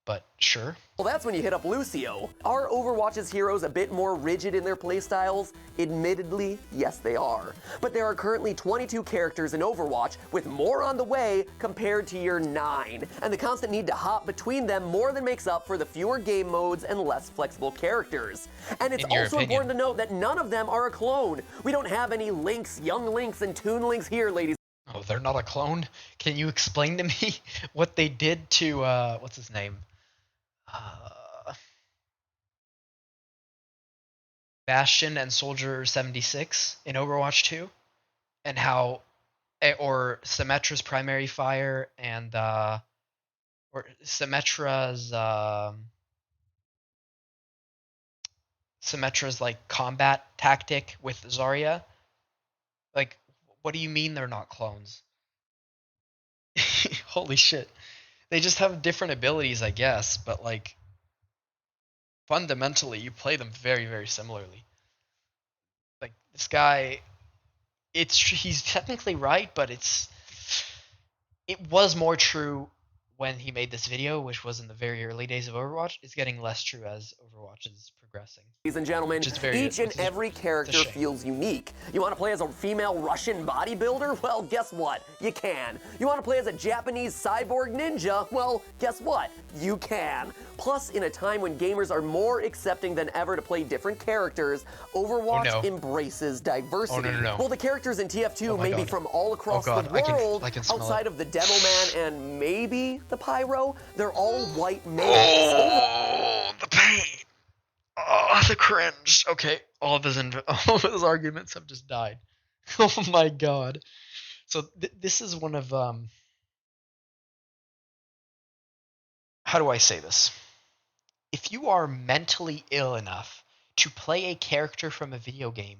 But sure. Well, that's when you hit up Lucio. Are Overwatch's heroes a bit more rigid in their playstyles? Admittedly, yes they are. But there are currently 22 characters in Overwatch, with more on the way compared to year 9. And the constant need to hop between them more than makes up for the fewer game modes and less flexible characters. And it's also important to note that none of them are a clone. We don't have any Links, Young Links, and Toon Links here, ladies. Oh, they're not a clone? Can you explain to me what they did to, what's his name? Bastion and Soldier 76 in Overwatch 2, and how, or Symmetra's primary fire and or Symmetra's like combat tactic with Zarya. Like, what do you mean they're not clones? Holy shit. They just have different abilities, I guess, but like fundamentally you play them very, very similarly. Like this guy, he's technically right, but it was more true when he made this video, which was in the very early days of Overwatch. It's getting less true as Overwatch is progressing. Ladies and gentlemen, each and every character feels unique. You want to play as a female Russian bodybuilder? Well, guess what? You can. You want to play as a Japanese cyborg ninja? Well, guess what? You can. Plus, in a time when gamers are more accepting than ever to play different characters, Overwatch embraces diversity. Well, the characters in TF2 may be from all across the world, outside of the Demo Man and maybe the Pyro. They're all white males. Oh, the pain. Oh, the cringe. Okay, all of his arguments have just died. Oh my god. So this is one of how do I say this? If you are mentally ill enough to play a character from a video game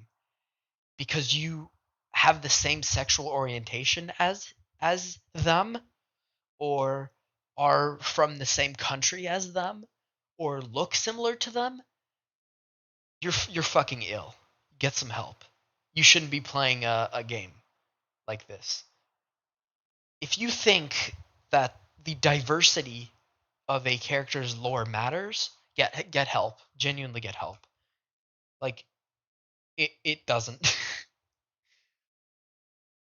because you have the same sexual orientation as them, or are from the same country as them, or look similar to them, you're fucking ill. Get some help. You shouldn't be playing a game like this. If you think that the diversity of a character's lore matters, get help. Genuinely get help. Like, it doesn't.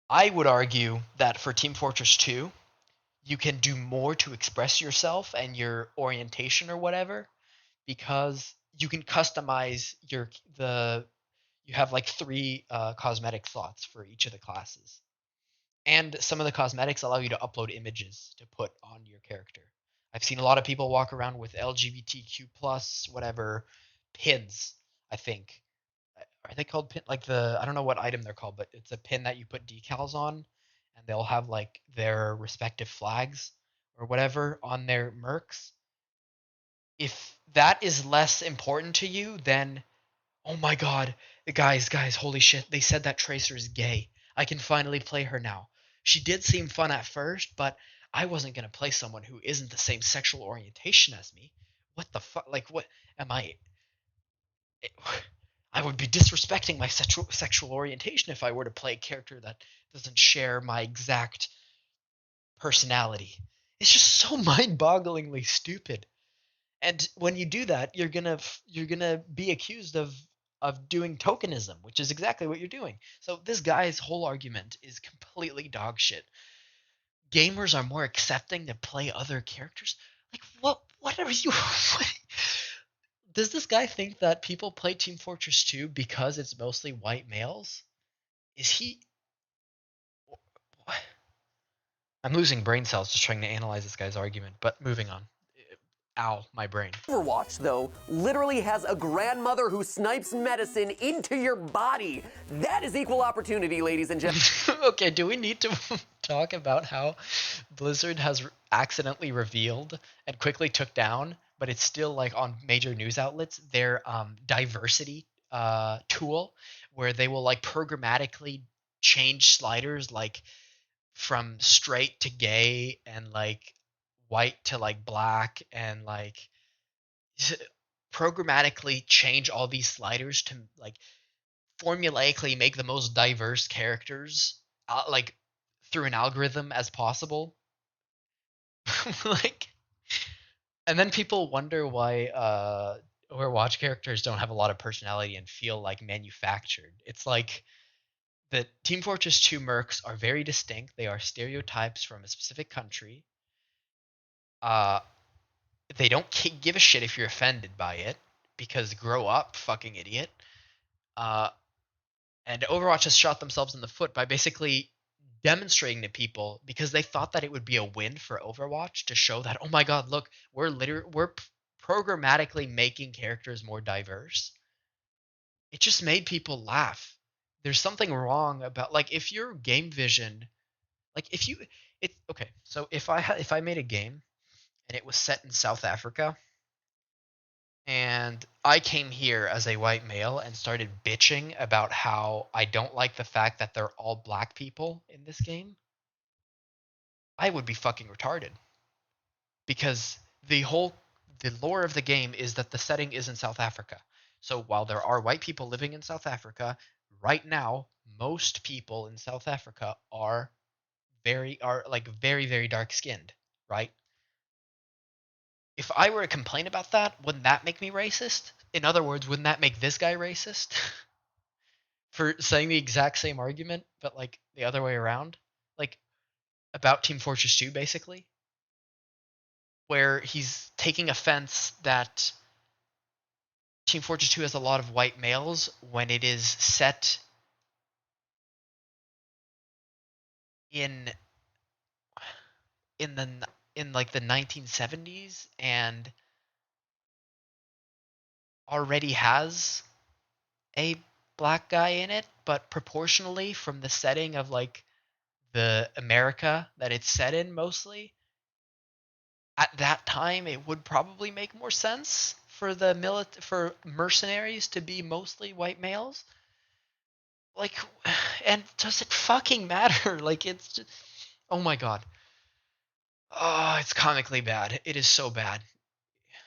I would argue that for Team Fortress 2, you can do more to express yourself and your orientation or whatever, because you can customize you have like 3 cosmetic slots for each of the classes. And some of the cosmetics allow you to upload images to put on your character. I've seen a lot of people walk around with LGBTQ plus whatever pins. I think. Are they called pin? Like the I don't know what item they're called, but it's a pin that you put decals on, and they'll have like their respective flags or whatever on their mercs. If that is less important to you, then oh my god, guys, holy shit, they said that Tracer is gay. I can finally play her now. She did seem fun at first, but I wasn't gonna play someone who isn't the same sexual orientation as me. What the fuck? Like, what am I? I would be disrespecting my sexual orientation if I were to play a character that doesn't share my exact personality. It's just so mind-bogglingly stupid. And when you do that, you're gonna be accused of doing tokenism, which is exactly what you're doing. So this guy's whole argument is completely dog shit. Gamers are more accepting to play other characters. Like what are you what, does this guy think that people play Team Fortress 2 because it's mostly white males? Is he what? I'm losing brain cells just trying to analyze this guy's argument, but moving on. Ow, my brain. Overwatch, though, literally has a grandmother who snipes medicine into your body. That is equal opportunity, ladies and gentlemen. Okay, do we need to talk about how Blizzard has accidentally revealed and quickly took down, but it's still like on major news outlets, their diversity tool where they will like programmatically change sliders like from straight to gay and like white to like black and like programmatically change all these sliders to like formulaically make the most diverse characters like through an algorithm as possible. Like, and then people wonder why Overwatch characters don't have a lot of personality and feel like manufactured. It's like the Team Fortress 2 mercs are very distinct. They are stereotypes from a specific country. Uh, they don't give a shit if you're offended by it because grow up, fucking idiot. Uh, and Overwatch has shot themselves in the foot by basically demonstrating to people because they thought that it would be a win for Overwatch to show that oh my god, look, we're programmatically making characters more diverse. It just made people laugh. There's something wrong about like if your game vision, like if you it okay, so if I made a game and it was set in South Africa and I came here as a white male and started bitching about how I don't like the fact that they're all black people in this game, I would be fucking retarded. Because the lore of the game is that the setting is in South Africa. So while there are white people living in South Africa, right now most people in South Africa are like very dark skinned, right? If I were to complain about that, wouldn't that make me racist? In other words, wouldn't that make this guy racist? For saying the exact same argument, but like the other way around? Like about Team Fortress 2, basically? Where he's taking offense that Team Fortress 2 has a lot of white males when it is set in in the in like the 1970s and already has a black guy in it, but proportionally from the setting of like the America that it's set in mostly, at that time it would probably make more sense for for mercenaries to be mostly white males. Like, and does it fucking matter? Like it's just, oh my god. Oh, it's comically bad. It is so bad.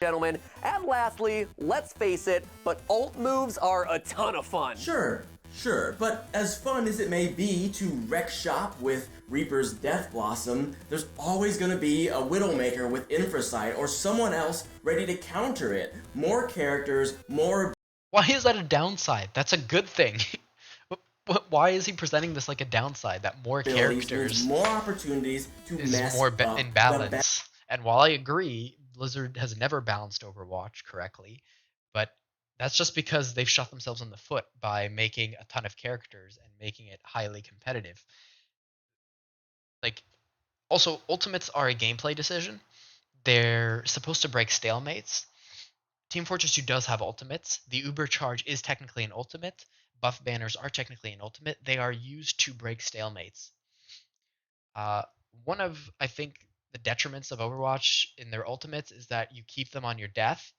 Gentlemen, and lastly, let's face it, but alt moves are a ton of fun. Sure, but as fun as it may be to wreck shop with Reaper's Death Blossom, there's always gonna be a Widowmaker with Infrasight or someone else ready to counter it. More characters, more Why is that a downside? That's a good thing. Why is he presenting this like a downside? That more abilities means characters more opportunities to is mess more up in the balance. And while I agree, Blizzard has never balanced Overwatch correctly, but that's just because they've shot themselves in the foot by making a ton of characters and making it highly competitive. Like, also, ultimates are a gameplay decision. They're supposed to break stalemates. Team Fortress 2 does have ultimates. The Uber Charge is technically an ultimate. Buff banners are technically an ultimate. They are used to break stalemates. One of, I think, the detriments of Overwatch in their ultimates is that you keep them on your death.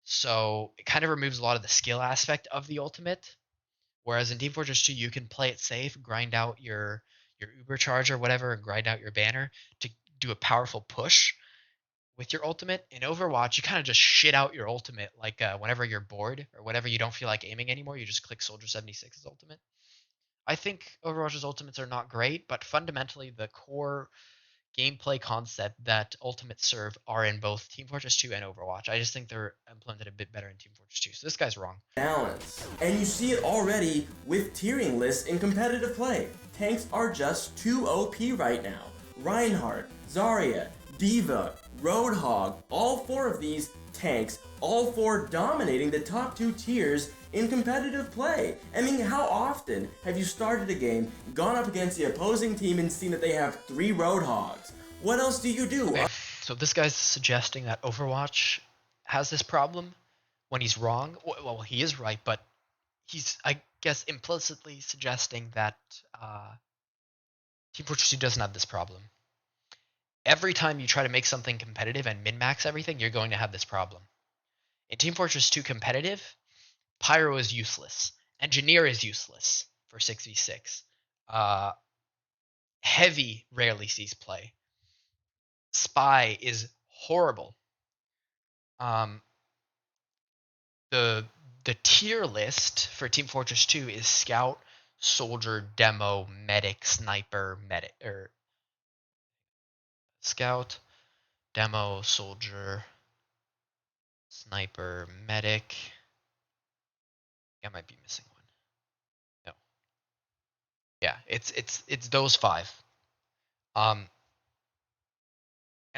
So it kind of removes a lot of the skill aspect of the ultimate. Whereas in Team Fortress 2, you can play it safe, grind out your Uber Charge or whatever, and grind out your banner to do a powerful push with your ultimate. In Overwatch, you kind of just shit out your ultimate, like whenever you're bored or whenever you don't feel like aiming anymore, you just click Soldier 76's ultimate. I think Overwatch's ultimates are not great, but fundamentally the core gameplay concept that ultimates serve are in both Team Fortress 2 and Overwatch. I just think they're implemented a bit better in Team Fortress 2. So this guy's wrong. Balance. And you see it already with tiering lists in competitive play. Tanks are just too OP right now. Reinhardt, Zarya, Diva, Roadhog, all four of these tanks, all four dominating the top two tiers in competitive play. I mean, how often have you started a game, gone up against the opposing team, and seen that they have 3 Roadhogs? What else do you do? Okay. So this guy's suggesting that Overwatch has this problem when he's wrong. Well, he is right, but he's, I guess, implicitly suggesting that Team Fortress 2 doesn't have this problem. Every time you try to make something competitive and min-max everything, you're going to have this problem. In Team Fortress 2 competitive, Pyro is useless. Engineer is useless for 6v6. Heavy rarely sees play. Spy is horrible. The tier list for Team Fortress 2 is Scout, Soldier, Demo, Medic, Sniper, Medic, or Scout, Demo, Soldier, Sniper, Medic. I might be missing one. No. Yeah, it's those 5. And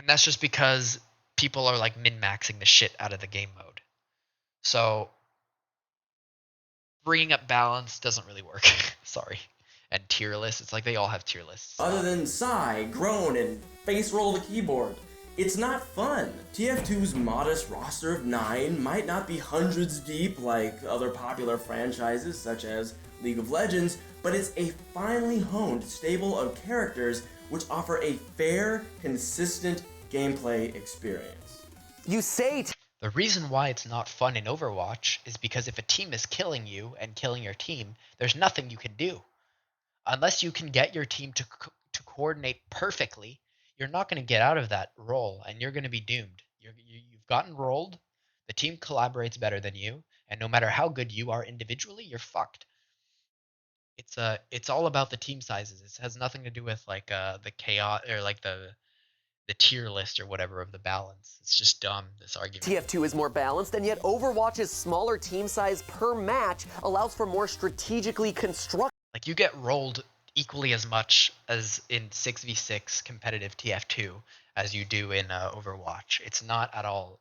that's just because people are like min-maxing the shit out of the game mode. So bringing up balance doesn't really work. Sorry. And tier lists, it's like they all have tier lists. Other than sigh, groan, and face roll the keyboard. It's not fun. TF2's modest roster of 9 might not be hundreds deep like other popular franchises such as League of Legends, but it's a finely honed stable of characters which offer a fair, consistent gameplay experience. You say The reason why it's not fun in Overwatch is because if a team is killing you and killing your team, there's nothing you can do. Unless you can get your team to coordinate perfectly, you're not going to get out of that role, and you're going to be doomed. You've gotten rolled. The team collaborates better than you, and no matter how good you are individually, you're fucked. It's all about the team sizes. It has nothing to do with like the chaos or like the tier list or whatever of the balance. It's just dumb, this argument. TF2 is more balanced, and yet Overwatch's smaller team size per match allows for more strategically constructed. Like you get rolled equally as much as in 6v6 competitive TF2 as you do in Overwatch. It's not at all.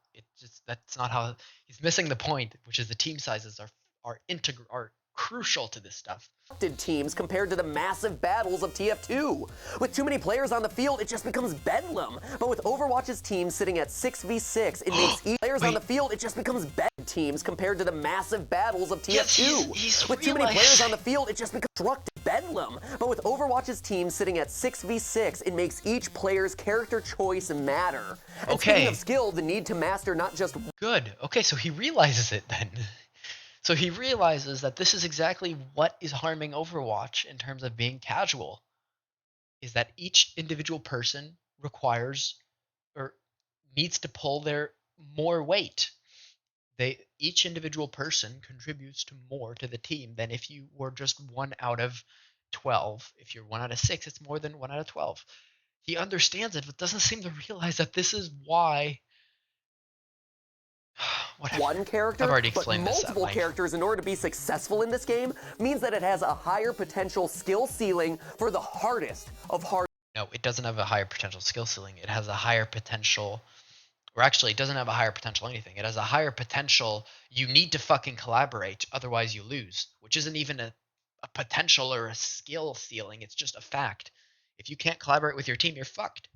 That's not how. He's missing the point, which is the team sizes are crucial to this stuff. Teams compared to the massive battles of TF2. With too many players on the field, it just becomes bedlam. But with Overwatch's teams sitting at 6v6, it makes each players on the field, it just becomes teams compared to the massive battles of TF2. Yes, he's with too many players on the field, it just becomes bedlam. But with Overwatch's team sitting at 6v6, it makes each player's character choice matter. And speaking of skill, the need to master not just... Good. Okay, so he realizes it then. So he realizes that this is exactly what is harming Overwatch in terms of being casual, is that each individual person requires or needs to pull their more weight. Each individual person contributes to more to the team than if you were just 1 out of 12. If you're 1 out of 6, it's more than 1 out of 12. He understands it, but doesn't seem to realize that this is why... One character, I've already but explained this multiple characters in order to be successful in this game means that it has a higher potential skill ceiling for the hardest of hard. No, it doesn't have a higher potential skill ceiling. It has a higher potential, or actually it doesn't have a higher potential anything. It has a higher potential, you need to fucking collaborate, otherwise you lose, which isn't even a potential or a skill ceiling, it's just a fact. If you can't collaborate with your team, you're fucked.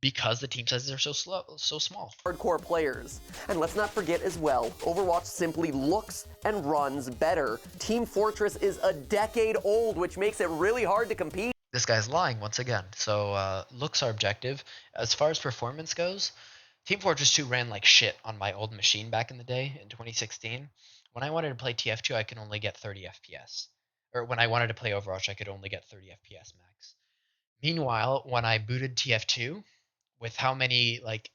because the team sizes are so small. Hardcore players. And let's not forget as well, Overwatch simply looks and runs better. Team Fortress is a decade old, which makes it really hard to compete. This guy's lying once again. So looks are objective. As far as performance goes, Team Fortress 2 ran like shit on my old machine back in the day in 2016. When I wanted to play TF2, I could only get 30 FPS. Or when I wanted to play Overwatch, I could only get 30 FPS max. Meanwhile, when I booted TF2, with how many like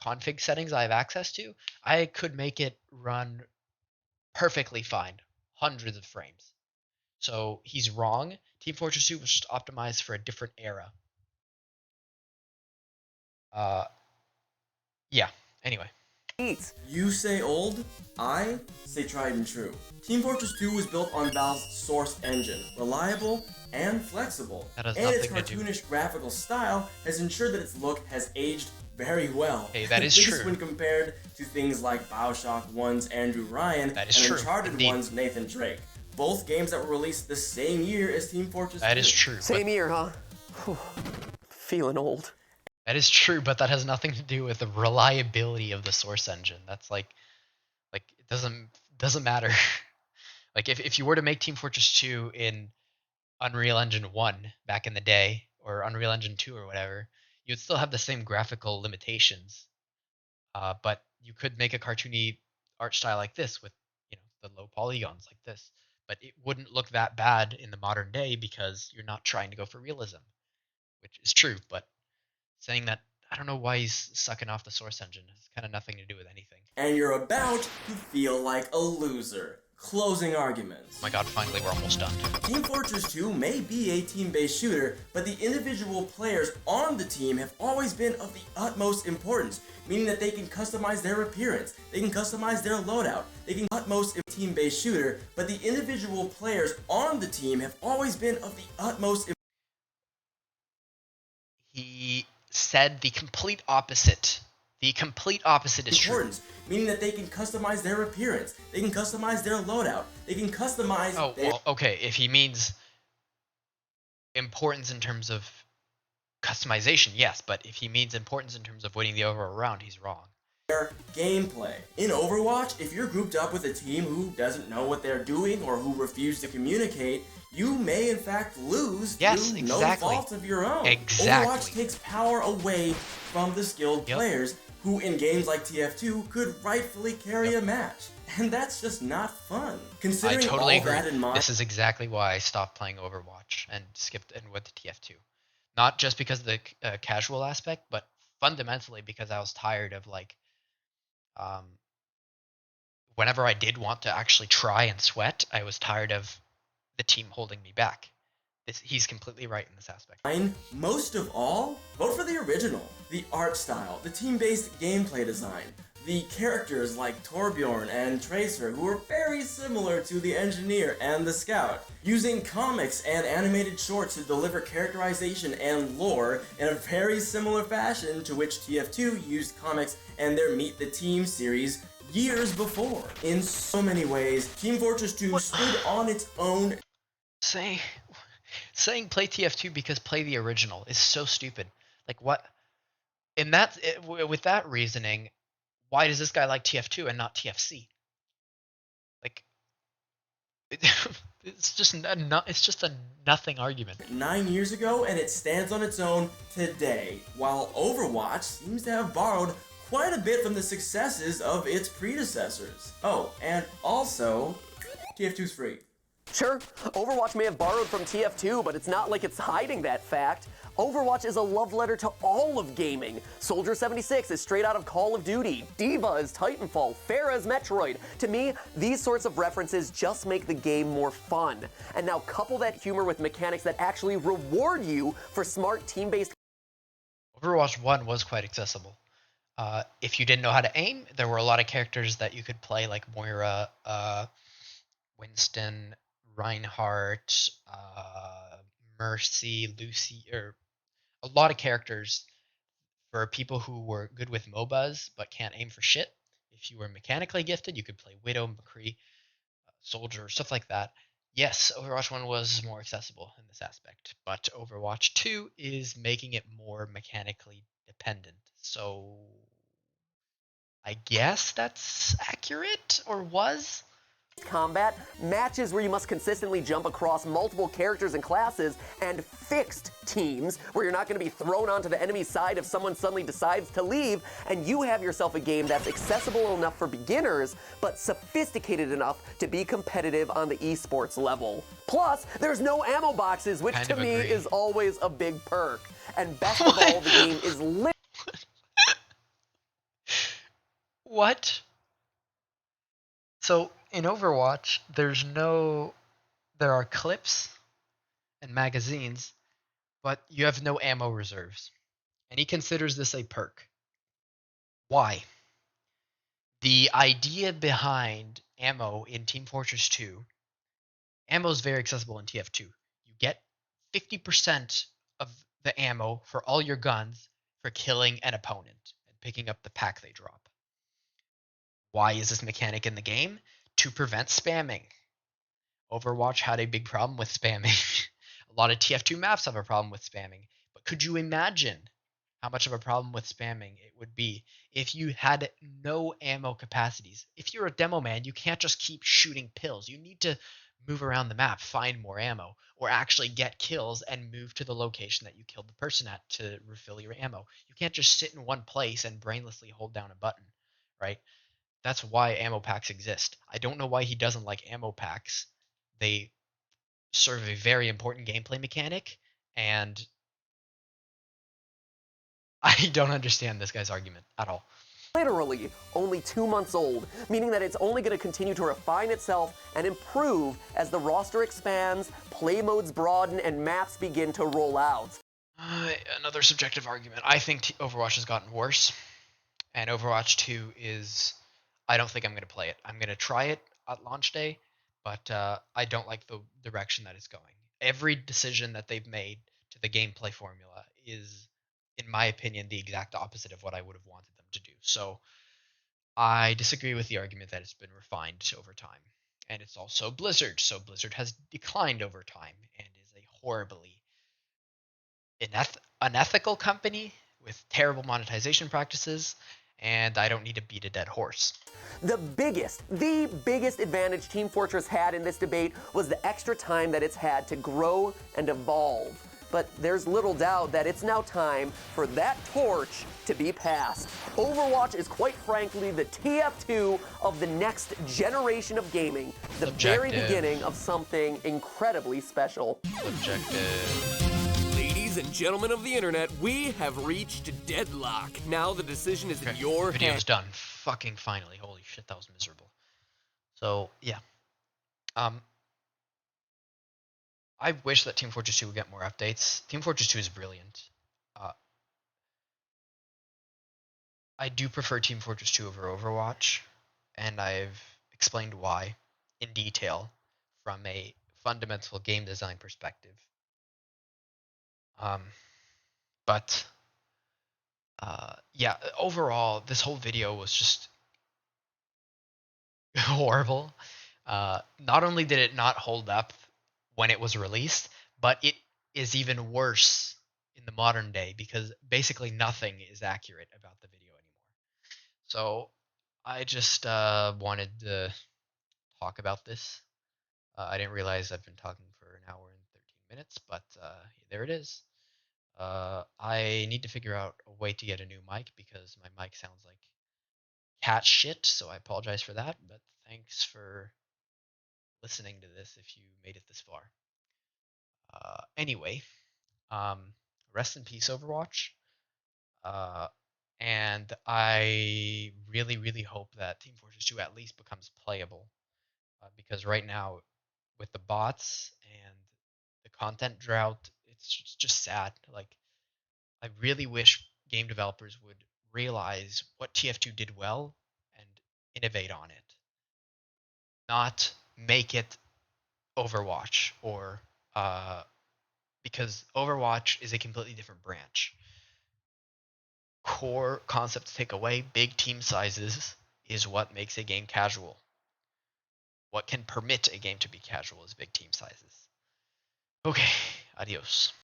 config settings I have access to, I could make it run perfectly fine, hundreds of frames. So he's wrong. Team Fortress 2 was just optimized for a different era. Yeah. Anyway. You say old, I say tried and true. Team Fortress 2 was built on Valve's Source engine, reliable and flexible. That has and its nothing to do. cartoonish graphical style has ensured that its look has aged very well. Hey, that is This true. when compared to things like BioShock 1's Andrew Ryan That is and true. Uncharted Indeed. 1's Nathan Drake. Both games that were released the same year as Team Fortress 2. That is true. Same year, huh? Whew. Feeling old. That is true, but that has nothing to do with the reliability of the Source engine. That's like it doesn't matter. Like if you were to make Team Fortress 2 in Unreal Engine 1 back in the day, or Unreal Engine 2 or whatever, you'd still have the same graphical limitations. But you could make a cartoony art style like this with, the low polygons like this. But it wouldn't look that bad in the modern day because you're not trying to go for realism, which is true. But saying that, I don't know why he's sucking off the Source engine. It's kind of nothing to do with anything. And you're about to feel like a loser. Closing arguments. Oh my god, finally we're almost done. Team Fortress 2 may be a team-based shooter, but the individual players on the team have always been of the utmost importance, meaning that they can customize their appearance, they can customize their loadout, they can utmost team-based shooter, but the individual players on the team have always been of the utmost. He said the complete opposite. The complete opposite is true. Importance, meaning that they can customize their appearance, they can customize their loadout, they can customize. Oh, well, okay. If he means importance in terms of customization, yes. But if he means importance in terms of winning the overall round, he's wrong. Their gameplay. In Overwatch, if you're grouped up with a team who doesn't know what they're doing or who refuse to communicate, you may in fact lose through no fault of your own. Exactly. Overwatch takes power away from the skilled players who in games like TF2 could rightfully carry a match. And that's just not fun. Considering I totally all agree. that in mind, This is exactly why I stopped playing Overwatch and skipped and went to TF2. Not just because of the casual aspect, but fundamentally because I was tired of whenever I did want to actually try and sweat, I was tired of the team holding me back. He's completely right in this aspect. most of all, vote for the original. The art style, the team-based gameplay design, the characters like Torbjorn and Tracer, who are very similar to the Engineer and the Scout, using comics and animated shorts to deliver characterization and lore in a very similar fashion to which TF2 used comics and their Meet the Team series years before. In so many ways, Team Fortress 2 stood on its own. Saying play TF2 because play the original is so stupid. Like what? With that reasoning, why does this guy like TF2 and not TFC? Like, it's just a nothing argument. 9 years ago, and it stands on its own today, while Overwatch seems to have borrowed quite a bit from the successes of its predecessors. Oh, and also, TF2's free. Sure, Overwatch may have borrowed from TF2, but it's not like it's hiding that fact. Overwatch is a love letter to all of gaming. Soldier 76 is straight out of Call of Duty. D.Va is Titanfall. Pharah is Metroid. To me, these sorts of references just make the game more fun. And now couple that humor with mechanics that actually reward you for smart team-based. Overwatch 1 was quite accessible. If you didn't know how to aim, there were a lot of characters that you could play, like Moira, Winston, Reinhardt, Mercy, Lucy, or a lot of characters for people who were good with MOBAs but can't aim for shit. If you were mechanically gifted, you could play Widow, McCree, Soldier, stuff like that. Yes, Overwatch 1 was more accessible in this aspect, but Overwatch 2 is making it more mechanically dependent. So I guess that's accurate, or was? Combat, matches where you must consistently jump across multiple characters and classes, and fixed teams where you're not going to be thrown onto the enemy side if someone suddenly decides to leave, and you have yourself a game that's accessible enough for beginners, but sophisticated enough to be competitive on the esports level. Plus, there's no ammo boxes, which Kind to of me agree. is always a big perk. And best of all, the game is What? So in Overwatch, there are clips and magazines, but you have no ammo reserves. And he considers this a perk. Why? The idea behind ammo in Team Fortress 2, ammo is very accessible in TF2. You get 50% of the ammo for all your guns for killing an opponent and picking up the pack they drop. Why is this mechanic in the game? To prevent spamming. Overwatch had a big problem with spamming. A lot of TF2 maps have a problem with spamming. But could you imagine how much of a problem with spamming it would be if you had no ammo capacities? If you're a demo man, you can't just keep shooting pills. You need to move around the map, find more ammo, or actually get kills and move to the location that you killed the person at to refill your ammo. You can't just sit in one place and brainlessly hold down a button, right? That's why ammo packs exist. I don't know why he doesn't like ammo packs. They serve a very important gameplay mechanic, and I don't understand this guy's argument at all. literally only 2 months old, meaning that it's only going to continue to refine itself and improve as the roster expands, play modes broaden, and maps begin to roll out. Another subjective argument. I think Overwatch has gotten worse, and Overwatch 2 is. I don't think I'm going to play it. I'm going to try it at launch day, but I don't like the direction that it's going. Every decision that they've made to the gameplay formula is, in my opinion, the exact opposite of what I would have wanted them to do. So I disagree with the argument that it's been refined over time. And it's also Blizzard. So Blizzard has declined over time and is a horribly unethical company with terrible monetization practices. And I don't need to beat a dead horse. The biggest advantage Team Fortress had in this debate was the extra time that it's had to grow and evolve. But there's little doubt that it's now time for that torch to be passed. Overwatch is quite frankly the TF2 of the next generation of gaming, the very beginning of something incredibly special. Subjective. Ladies and gentlemen of the internet, we have reached deadlock. Now the decision is in your hands. Video's done. Fucking finally. Holy shit, that was miserable. So, yeah. I wish that Team Fortress 2 would get more updates. Team Fortress 2 is brilliant. I do prefer Team Fortress 2 over Overwatch, and I've explained why in detail from a fundamental game design perspective. But yeah, overall, this whole video was just horrible. Not only did it not hold up when it was released, but it is even worse in the modern day because basically nothing is accurate about the video anymore. So I just wanted to talk about this. I didn't realize I've been talking for an hour and 13 minutes, but there it is. I need to figure out a way to get a new mic because my mic sounds like cat shit, so I apologize for that, but thanks for listening to this if you made it this far. Anyway, rest in peace, Overwatch. And I really, really hope that Team Fortress 2 at least becomes playable. Because right now, with the bots and the content drought, it's just sad. Like, I really wish game developers would realize what TF2 did well and innovate on it, not make it Overwatch or because Overwatch is a completely different branch. Core concept to take away, big team sizes is what makes a game casual. What can permit a game to be casual is big team sizes. Okay, adios.